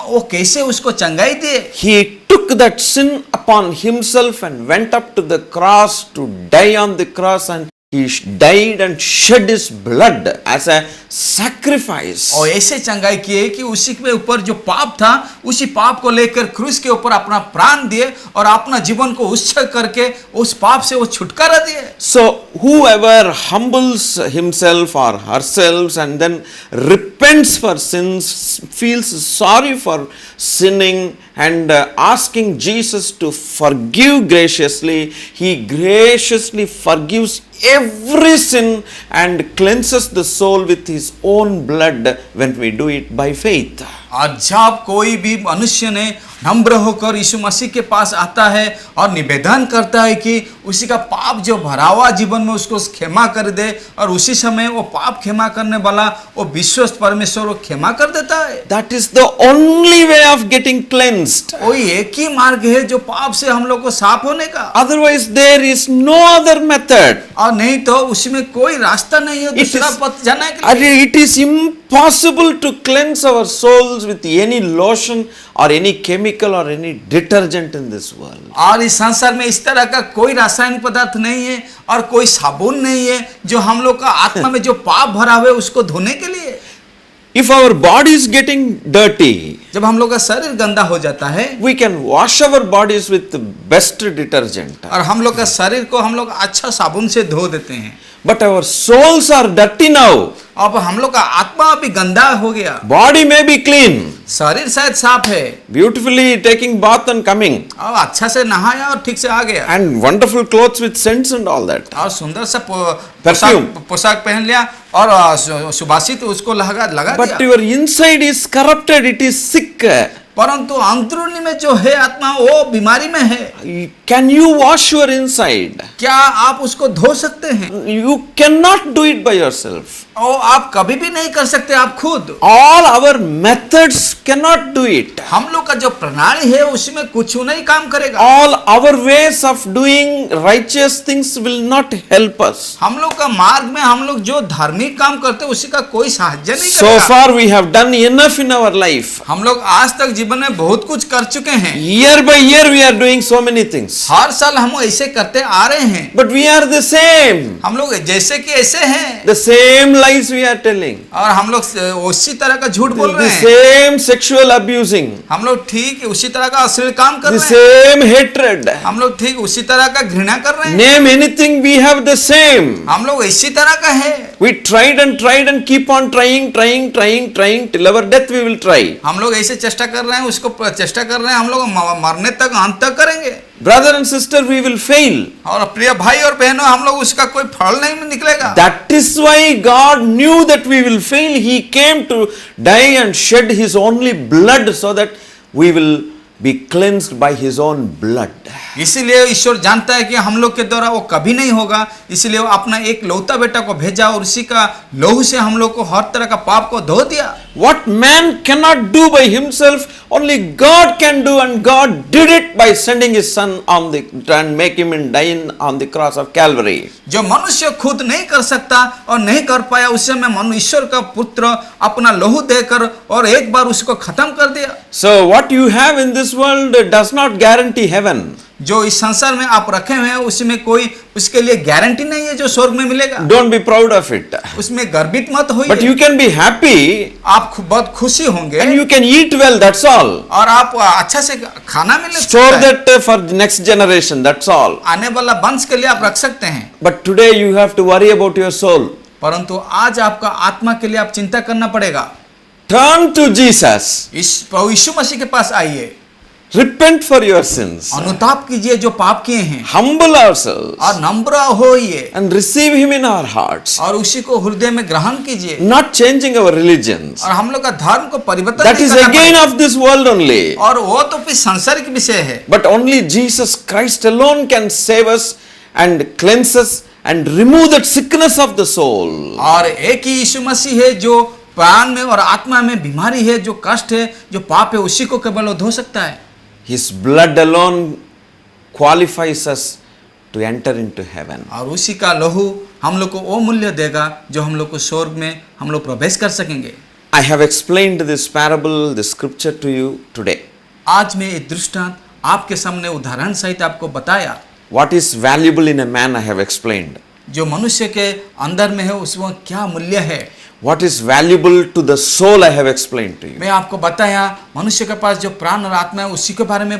[SPEAKER 3] वो कैसे उसको चंगाई दिए?
[SPEAKER 2] He took that sin upon Himself and went up to the cross to die on the cross, and He died and shed His blood as a sacrifice.
[SPEAKER 3] और ऐसे चंगाई किए कि उसी के ऊपर जो पाप था उसी पाप को लेकर क्रूस के ऊपर अपना प्राण दिए और अपना जीवन को उत्सर्ग करके उस पाप से वो छुटकारा दिए।
[SPEAKER 2] So whoever humbles himself or herself and then repents for sins, feels sorry for sinning and asking Jesus to forgive graciously, He graciously forgives every sin and cleanses the soul with His own blood when we do it by faith.
[SPEAKER 3] और जब कोई भी मनुष्य ने नम्र होकर यीशु मसीह के पास आता है और निवेदन करता है कि उसी का पाप जो भरा हुआ जीवन में उसको क्षमा कर दे, और उसी समय वो पाप क्षमा करने वाला वो विश्वस्त परमेश्वर वो क्षमा कर देता है।
[SPEAKER 2] That is the only way of getting cleansed.
[SPEAKER 3] कोई एक ही मार्ग है जो पाप से हम लोग को साफ होने का।
[SPEAKER 2] Otherwise there is no other method.
[SPEAKER 3] और नहीं तो उसमें कोई रास्ता नहीं है दूसरा पथ जाने के लिए।
[SPEAKER 2] It is impossible to cleanse our souls with any lotion or any chemical or any detergent in this world.
[SPEAKER 3] और इस संसार में इस तरह का कोई रासायनिक पदार्थ नहीं है और कोई साबुन नहीं है जो हम लोग का आत्मा में जो पाप भरा हुआ है उसको धोने के लिए।
[SPEAKER 2] If our body is getting dirty,
[SPEAKER 3] जब हम लोग का शरीर गंदा हो जाता है
[SPEAKER 2] we can wash our bodies with the best detergent.
[SPEAKER 3] और हम लोग का शरीर को हम लोग अच्छा साबुन से धो देते हैं।
[SPEAKER 2] But our souls are dirty now.
[SPEAKER 3] अब हम लोग का आत्मा अभी गंदा हो गया।
[SPEAKER 2] Body may be clean,
[SPEAKER 3] शरीर शायद साफ है
[SPEAKER 2] beautifully taking bath and coming,
[SPEAKER 3] और अच्छा से नहाया और ठीक से आ गया
[SPEAKER 2] and wonderful clothes with scents and all that.
[SPEAKER 3] और सुंदर सा
[SPEAKER 2] Perfume.
[SPEAKER 3] पोशाक पहन लिया और सुवासित उसको लगा
[SPEAKER 2] But
[SPEAKER 3] दिया।
[SPEAKER 2] your inside is corrupted, it is sick.
[SPEAKER 3] परंतु अंदरूनी में जो है आत्मा वो बीमारी में है।
[SPEAKER 2] Can you wash your inside?
[SPEAKER 3] क्या आप उसको धो सकते हैं?
[SPEAKER 2] You cannot do it by yourself.
[SPEAKER 3] और आप कभी भी नहीं कर सकते आप खुद।
[SPEAKER 2] All our methods cannot do it.
[SPEAKER 3] हम लोग का जो प्रणाली है उसमें कुछ नहीं काम करेगा।
[SPEAKER 2] All our ways of doing righteous things will not help us.
[SPEAKER 3] हम लोग का मार्ग में हम लोग जो धार्मिक काम करते हैं उसी का कोई सहायता नहीं
[SPEAKER 2] So
[SPEAKER 3] करेगा।
[SPEAKER 2] far we have done enough in our life.
[SPEAKER 3] हम लोग आज तक जीवन में बहुत कुछ कर चुके हैं।
[SPEAKER 2] Year by year we are doing so many things.
[SPEAKER 3] हर साल हम ऐसे करते आ रहे हैं।
[SPEAKER 2] But we are the same.
[SPEAKER 3] हम लोग जैसे कि ऐसे हैं
[SPEAKER 2] The same lies we are telling.
[SPEAKER 3] और हम लोग उसी तरह का झूठ बोल
[SPEAKER 2] The
[SPEAKER 3] रहे हैं।
[SPEAKER 2] same sexual abusing.
[SPEAKER 3] हम लोग ठीक उसी तरह का अश्लील काम कर
[SPEAKER 2] The
[SPEAKER 3] रहे हैं।
[SPEAKER 2] same hatred.
[SPEAKER 3] हम लोग ठीक उसी तरह का घृणा कर रहे हैं।
[SPEAKER 2] Name anything, we have the same.
[SPEAKER 3] हम लोग इसी तरह का है।
[SPEAKER 2] We tried and keep on trying till our death we will try.
[SPEAKER 3] हम लोग ऐसे चेष्टा कर रहे हैं, उसको चेष्टा कर रहे हैं, हम लोग मरने तक अंत तक करेंगे।
[SPEAKER 2] Brother and sister, we will fail.
[SPEAKER 3] और प्रिय भाई और बहनों, हम लोग उसका कोई फल नहीं निकलेगा।
[SPEAKER 2] That is why God knew that we will fail. He came to die and shed His only blood so that we will be cleansed by His own blood.
[SPEAKER 3] इसीलिए ईश्वर जानता है कि हम लोग के द्वारा वो कभी नहीं होगा, इसलिए वो अपना एक लौता बेटा को भेजा और उसी का लहू से हम लोग को हर तरह का पाप को धो दिया।
[SPEAKER 2] What man cannot do by himself, only God can do, and God did it by sending His Son on the and make Him and die on the cross of Calvary.
[SPEAKER 3] जो मनुष्य खुद नहीं कर सकता और नहीं कर पाया, उस समय ईश्वर का पुत्र अपना लहू देकर और एक बार उसको खत्म कर दिया।
[SPEAKER 2] So what you have in this world does not guarantee heaven.
[SPEAKER 3] जो इस संसार में आप रखे हुए हैं उसमें कोई उसके लिए गारंटी नहीं है जो स्वर्ग में मिलेगा।
[SPEAKER 2] Don't be proud of it.
[SPEAKER 3] उसमें गर्वित मत
[SPEAKER 2] But
[SPEAKER 3] होइए।
[SPEAKER 2] you can be happy
[SPEAKER 3] आप बहुत खुशी होंगे
[SPEAKER 2] and you can eat well, that's all.
[SPEAKER 3] और आप अच्छा से खाना मिले
[SPEAKER 2] Store
[SPEAKER 3] सकता है।
[SPEAKER 2] that for the next generation, that's all.
[SPEAKER 3] आने वाला वंश के लिए आप रख सकते हैं।
[SPEAKER 2] But today you have to worry about your soul.
[SPEAKER 3] परंतु आज आपका आत्मा के लिए आप चिंता करना पड़ेगा।
[SPEAKER 2] Turn to Jesus.
[SPEAKER 3] इस प्रभु यीशु मसीह के पास आइए,
[SPEAKER 2] Repent for your sins.
[SPEAKER 3] अनुताप कीजिए जो पाप किए हैं
[SPEAKER 2] Humble ourselves
[SPEAKER 3] और नम्र होइए
[SPEAKER 2] and receive Him in our hearts.
[SPEAKER 3] और उसी को हृदय में ग्रहण कीजिए।
[SPEAKER 2] Not changing our religions.
[SPEAKER 3] और हम लोग का धर्म को परिवर्तन
[SPEAKER 2] That
[SPEAKER 3] नहीं
[SPEAKER 2] is
[SPEAKER 3] करना
[SPEAKER 2] again
[SPEAKER 3] पड़ेगा।
[SPEAKER 2] of this world only.
[SPEAKER 3] और वो तो फिर सांसारिक विषय है।
[SPEAKER 2] But only Jesus Christ alone can save us and cleanse us and remove that sickness of the soul.
[SPEAKER 3] और एक ही यीशु मसीह है जो प्राण में और आत्मा में बीमारी है, जो कष्ट है, जो पाप है, उसी को केवल वो धो सकता है।
[SPEAKER 2] His blood alone qualifies us to enter into heaven.
[SPEAKER 3] और उसी का लहू हम लोग को वो मूल्य देगा जो हम लोग को स्वर्ग में हम लोग प्रवेश कर सकेंगे।
[SPEAKER 2] I have explained this parable, this scripture to you today.
[SPEAKER 3] आज मैं ये दृष्टांत आपके सामने उदाहरण सहित आपको बताया।
[SPEAKER 2] What is valuable in a man I have explained.
[SPEAKER 3] जो मनुष्य के अंदर में है उसमें क्या मूल्य है,
[SPEAKER 2] What is valuable to the soul I have explained to you.
[SPEAKER 3] मैं आपको बताया। मनुष्य के पास जो प्राण और आत्मा है उसी के बारे में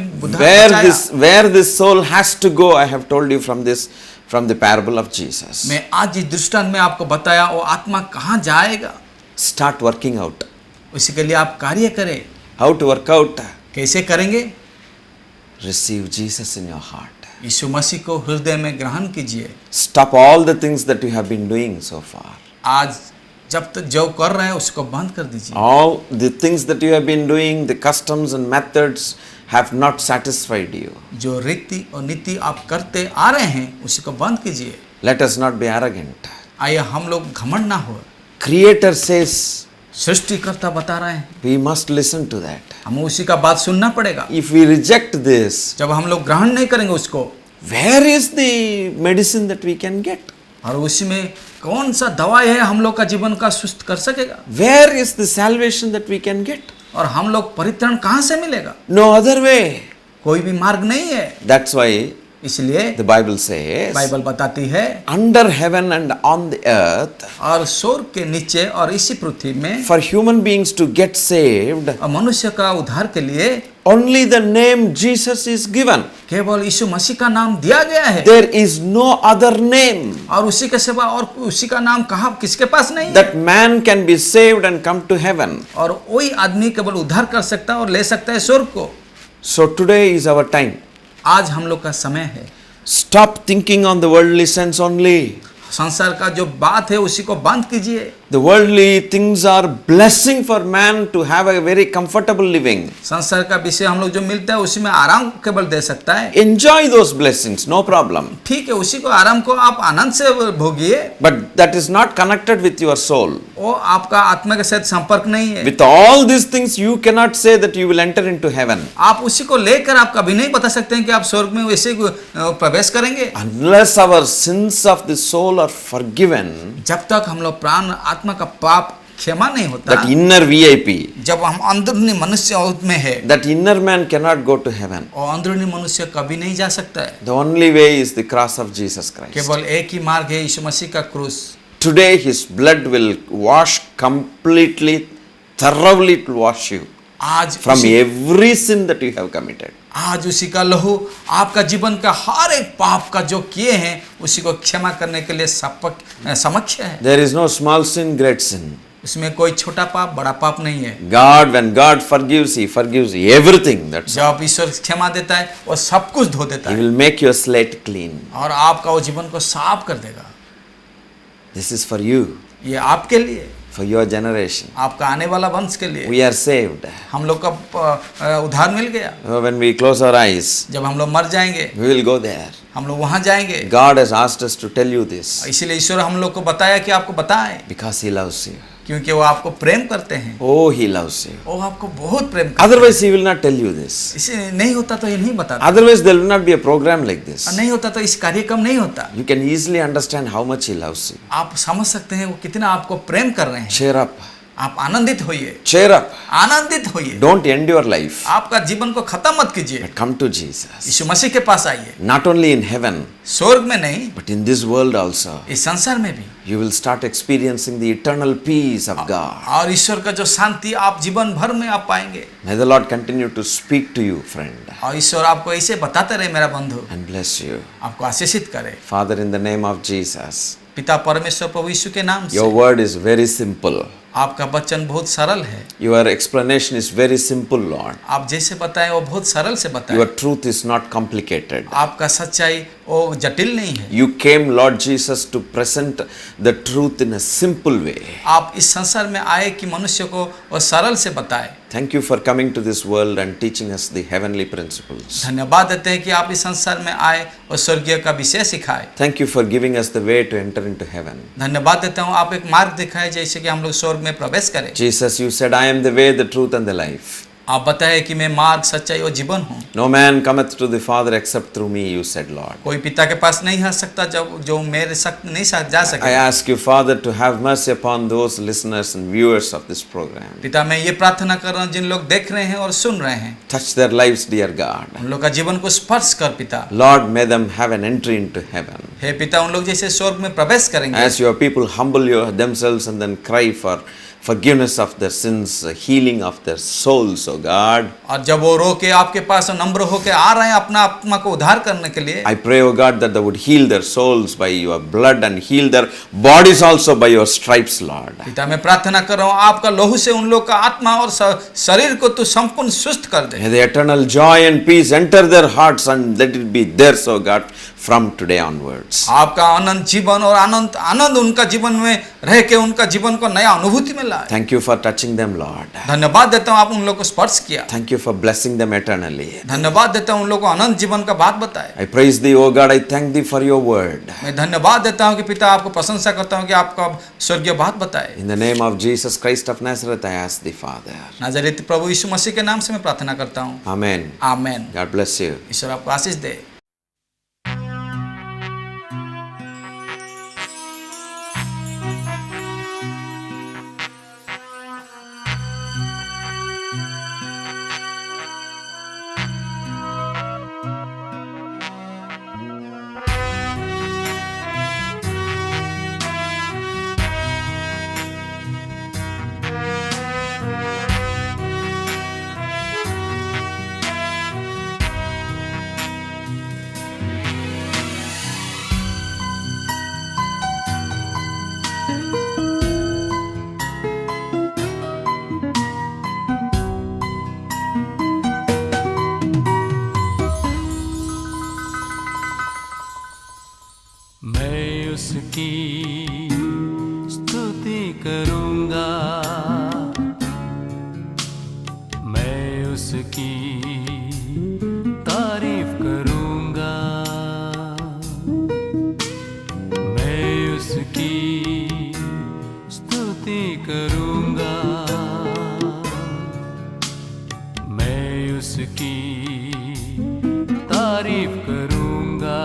[SPEAKER 2] Where this soul has to go, I have told you from the parable of Jesus.
[SPEAKER 3] मैं आज इस दृष्टांत में आपको बताया वो आत्मा कहाँ जाएगा।
[SPEAKER 2] Start working out.
[SPEAKER 3] उसी के लिए आप कार्य करें।
[SPEAKER 2] How to work out?
[SPEAKER 3] कैसे करेंगे?
[SPEAKER 2] Receive Jesus in your heart.
[SPEAKER 3] यीशु मसीह को हृदय में ग्रहण कीजिए।
[SPEAKER 2] Stop all the things that you have been doing so far.
[SPEAKER 3] आज जब तक जो कर रहे हैं उसको बंद कर दीजिए।
[SPEAKER 2] All the things that you have been doing, the customs and methods have not satisfied you.
[SPEAKER 3] जो रीति और नीति आप करते आ रहे हैं उसी को बंद कीजिए।
[SPEAKER 2] Let us not be arrogant.
[SPEAKER 3] आइए हम लोग घमंड ना हो।
[SPEAKER 2] Creator says
[SPEAKER 3] सृष्टिकर्ता बता रहे हैं,
[SPEAKER 2] we must listen to that.
[SPEAKER 3] हमें उसी का बात सुनना पड़ेगा।
[SPEAKER 2] If we reject this,
[SPEAKER 3] जब हम लोग ग्रहण नहीं करेंगे उसको,
[SPEAKER 2] where is the medicine that we can get?
[SPEAKER 3] और उसी में कौन सा दवाई है हम लोग का जीवन का सुस्त कर सकेगा?
[SPEAKER 2] Where is the salvation that we can get?
[SPEAKER 3] और हम लोग परित्राण कहाँ से मिलेगा?
[SPEAKER 2] No other way.
[SPEAKER 3] कोई भी मार्ग नहीं है।
[SPEAKER 2] That's why
[SPEAKER 3] इसलिए
[SPEAKER 2] the Bible says,
[SPEAKER 3] बाइबल बताती है
[SPEAKER 2] under heaven and on the earth,
[SPEAKER 3] और स्वर्ग के नीचे और इसी पृथ्वी में
[SPEAKER 2] for human beings to get saved,
[SPEAKER 3] और मनुष्य का उद्धार के लिए
[SPEAKER 2] only the name Jesus is given.
[SPEAKER 3] केवल यीशु मसीह का नाम दिया गया है।
[SPEAKER 2] There is no other name
[SPEAKER 3] और उसी के सिवा और उसी का नाम कहाँ किसके पास नहीं है।
[SPEAKER 2] that man can be saved and come to heaven.
[SPEAKER 3] और वही आदमी केवल उद्धार कर सकता है और ले सकता है स्वर्ग को।
[SPEAKER 2] So today is our time.
[SPEAKER 3] आज हम लोग का समय है।
[SPEAKER 2] Stop thinking on the worldly sense only.
[SPEAKER 3] संसार का जो बात है उसी को बंद कीजिए।
[SPEAKER 2] The worldly things are blessing for man to have a very comfortable living.
[SPEAKER 3] संसार का विषय हम लोग जो मिलता है उसी में आराम केवल दे सकता है।
[SPEAKER 2] Enjoy those blessings, no problem.
[SPEAKER 3] ठीक है, उसी को आराम को आप आनंद से भोगिए।
[SPEAKER 2] But that is not connected with your soul.
[SPEAKER 3] वो आपका आत्मा के साथ संपर्क नहीं है।
[SPEAKER 2] With all these things, you cannot say that you will enter into heaven.
[SPEAKER 3] आप उसी को लेकर आप कभी नहीं बता सकते हैं कि आप स्वर्ग में वैसे प्रवेश करेंगे।
[SPEAKER 2] Unless our sins of the soul are forgiven,
[SPEAKER 3] जब तक हम लोग प्राण आत्मा का पाप क्षमा नहीं होता,
[SPEAKER 2] that inner VIP,
[SPEAKER 3] जब हम अंदरूनी मनुष्य में है,
[SPEAKER 2] that inner man cannot go to heaven.
[SPEAKER 3] और अंदरूनी मनुष्य कभी नहीं जा सकता है।
[SPEAKER 2] The only way is the cross of Jesus Christ.
[SPEAKER 3] केवल एक ही मार्ग है, यीशु मसीह का क्रूस।
[SPEAKER 2] Today his blood will wash completely, thoroughly it will wash you
[SPEAKER 3] आज
[SPEAKER 2] from
[SPEAKER 3] उसी,
[SPEAKER 2] every sin that you have committed.
[SPEAKER 3] आज उसी का लहू आपका जीवन का हर एक पाप का जो किए हैं उसी को क्षमा करने के लिए समक्ष है।
[SPEAKER 2] There is no small sin, great sin.
[SPEAKER 3] इसमें कोई छोटा पाप बड़ा पाप नहीं है।
[SPEAKER 2] God, when God forgives, he forgives everything. That's all.
[SPEAKER 3] जब ईश्वर क्षमा देता है वो सब कुछ धो देता
[SPEAKER 2] He
[SPEAKER 3] है
[SPEAKER 2] will make your slate clean.
[SPEAKER 3] और आपका वो जीवन को साफ कर देगा।
[SPEAKER 2] This is for you,
[SPEAKER 3] ये आपके लिए,
[SPEAKER 2] for your generation.
[SPEAKER 3] आपका आने वाला वंश के लिए।
[SPEAKER 2] We are saved.
[SPEAKER 3] हम लोग का उद्धार मिल गया।
[SPEAKER 2] When we close our eyes,
[SPEAKER 3] जब हम लोग मर जाएंगे
[SPEAKER 2] we will go there.
[SPEAKER 3] हम लोग वहां जाएंगे।
[SPEAKER 2] God has asked us to tell you this
[SPEAKER 3] इसीलिए ईश्वर हम लोग को बताया कि आपको बताएं,
[SPEAKER 2] because he loves you.
[SPEAKER 3] क्योंकि वो आपको प्रेम करते हैं।
[SPEAKER 2] Oh, he loves you.
[SPEAKER 3] वो आपको बहुत प्रेम करते हैं।
[SPEAKER 2] Otherwise, he will not tell you this.
[SPEAKER 3] इसे नहीं होता तो ये नहीं बताता।
[SPEAKER 2] Otherwise, there will not be a program like this.
[SPEAKER 3] और नहीं होता तो इस कार्यक्रम नहीं होता।
[SPEAKER 2] You can easily understand how much he loves you.
[SPEAKER 3] आप समझ सकते हैं वो कितना आपको प्रेम कर रहे हैं।
[SPEAKER 2] Cheer up.
[SPEAKER 3] आप आनंदित होइए,
[SPEAKER 2] cheer up.
[SPEAKER 3] आनंदित होइए।
[SPEAKER 2] Don't end your life,
[SPEAKER 3] आपका जीवन को खत्म मत कीजिए,
[SPEAKER 2] but come to Jesus.
[SPEAKER 3] यीशु मसीह के पास आइए।
[SPEAKER 2] Not only in heaven,
[SPEAKER 3] स्वर्ग में नहीं,
[SPEAKER 2] but in this world also.
[SPEAKER 3] इस संसार में भी।
[SPEAKER 2] You will start experiencing the eternal peace of God.
[SPEAKER 3] और ईश्वर का जो शांति आप जीवन भर में आप पाएंगे।
[SPEAKER 2] May the Lord continue to speak to you, friend,
[SPEAKER 3] और ईश्वर आपको ऐसे बताते रहे मेरा बंधु,
[SPEAKER 2] and bless you.
[SPEAKER 3] आपको आशीषित करे।
[SPEAKER 2] Father, in the name of Jesus,
[SPEAKER 3] पिता परमेश्वर प्रभु यीशु के नाम
[SPEAKER 2] your
[SPEAKER 3] से
[SPEAKER 2] word is very simple.
[SPEAKER 3] आपका वचन बहुत सरल है।
[SPEAKER 2] Your explanation is very simple, Lord.
[SPEAKER 3] आप जैसे बताए वो बहुत सरल से बताए।
[SPEAKER 2] Your truth is not complicated.
[SPEAKER 3] आपका सच्चाई वो जटिल नहीं है।
[SPEAKER 2] You came, Lord Jesus, to present the truth in a simple way.
[SPEAKER 3] आप इस संसार में आए कि मनुष्य को वो सरल से बताए।
[SPEAKER 2] Thank you for coming to this world and teaching us the heavenly principles.
[SPEAKER 3] धन्यवाद देते हैं कि आप इस संसार में आए और स्वर्गीय का विषय सिखाए।
[SPEAKER 2] Thank you for giving us the way to enter into heaven.
[SPEAKER 3] धन्यवाद देता हूँ आप एक मार्ग दिखाए जैसे कि हम लोग स्वर्ग में प्रवेश करें।
[SPEAKER 2] Jesus, you said, I am the way, the truth, and the life.
[SPEAKER 3] आप बताए कि मैं मार्ग, सच्चाई और जीवन हूँ।
[SPEAKER 2] No man cometh to the Father except through me, you said, Lord.
[SPEAKER 3] कोई पिता के पास नहीं आ सकता जब जो मेरे सक नहीं जा
[SPEAKER 2] I
[SPEAKER 3] सके।
[SPEAKER 2] ask you, Father, to have mercy upon those listeners and viewers of this program.
[SPEAKER 3] पिता मैं ये प्रार्थना कर रहा हूँ जिन लोग देख रहे हैं और सुन रहे हैं,
[SPEAKER 2] Touch their lives, dear God.
[SPEAKER 3] उन लोग का जीवन को स्पर्श कर पिता।
[SPEAKER 2] Lord, may them have an entry into heaven.
[SPEAKER 3] हे पिता उन लोग जैसे स्वर्ग में प्रवेश करेंगे।
[SPEAKER 2] As your people humble themselves and then cry for forgiveness of their sins, healing of their souls, oh God.
[SPEAKER 3] और जब वो रो के आपके पास नम्र होके आ रहे हैं अपना आत्मा को उद्धार करने के लिए,
[SPEAKER 2] I pray, oh God, that they would heal their souls by your blood and heal their bodies also by your stripes, Lord.
[SPEAKER 3] पिता मैं प्रार्थना कर रहा हूँ आपका लहू से उन लोग का आत्मा और शरीर को तू संपूर्ण सुस्त कर दे।
[SPEAKER 2] May the eternal joy and peace enter their hearts and let it be theirs, oh God, from today onwards.
[SPEAKER 3] आपका आनंद जीवन और आनंद उनका जीवन में रह के उनका जीवन को नया अनुभूति में लाए।
[SPEAKER 2] Thank you for touching them, Lord.
[SPEAKER 3] धन्यवाद देता हूँ आप उन लोग को स्पर्श किया।
[SPEAKER 2] Thank you for blessing them eternally.
[SPEAKER 3] धन्यवाद देता हूँ उन लोग को अनंत जीवन का बात बताए।
[SPEAKER 2] I praise thee, oh God, I thank thee for your word.
[SPEAKER 3] मैं धन्यवाद देता हूँ कि पिता आपको प्रशंसा करता हूँ कि आपका स्वर्गीय बात बताए।
[SPEAKER 2] In the name of Jesus Christ of Nazareth, I ask thee, Father.
[SPEAKER 3] नाज़रेत प्रभु यीशु मसीह के नाम से मैं प्रार्थना करता हूँ।
[SPEAKER 2] Amen.
[SPEAKER 3] Amen.
[SPEAKER 2] God bless you.
[SPEAKER 3] ईश्वर आपको आशीष दे।
[SPEAKER 1] मैं उसकी स्तुति करूंगा, मैं उसकी तारीफ करूंगा, मैं उसकी स्तुति करूंगा, मैं उसकी तारीफ करूंगा।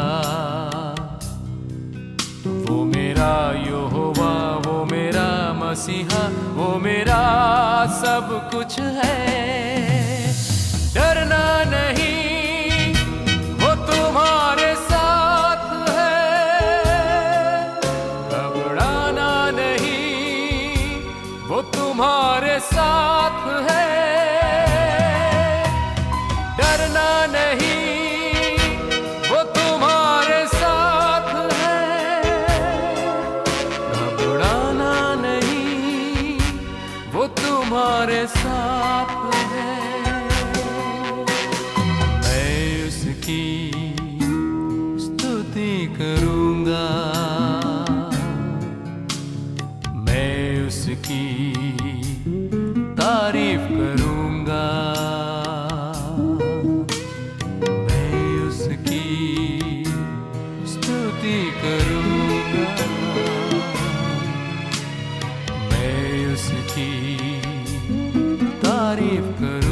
[SPEAKER 1] वो मेरा यहोवा, वो मेरा मसीहा, वो मेरा सब कुछ है। डरना नहीं, वो तुम्हारे साथ है। घबराना नहीं, वो तुम्हारे साथ है। डरना नहीं, वो तुम्हारे साथ है। घबराना नहीं, वो तुम्हारे साथ है। मैं उसकी स्तुति करूंगा, मैं उसकी तारीफ करूंगा, मैं उसकी स्तुति करूंगा, मैं उसकी तारीफ करूंगा।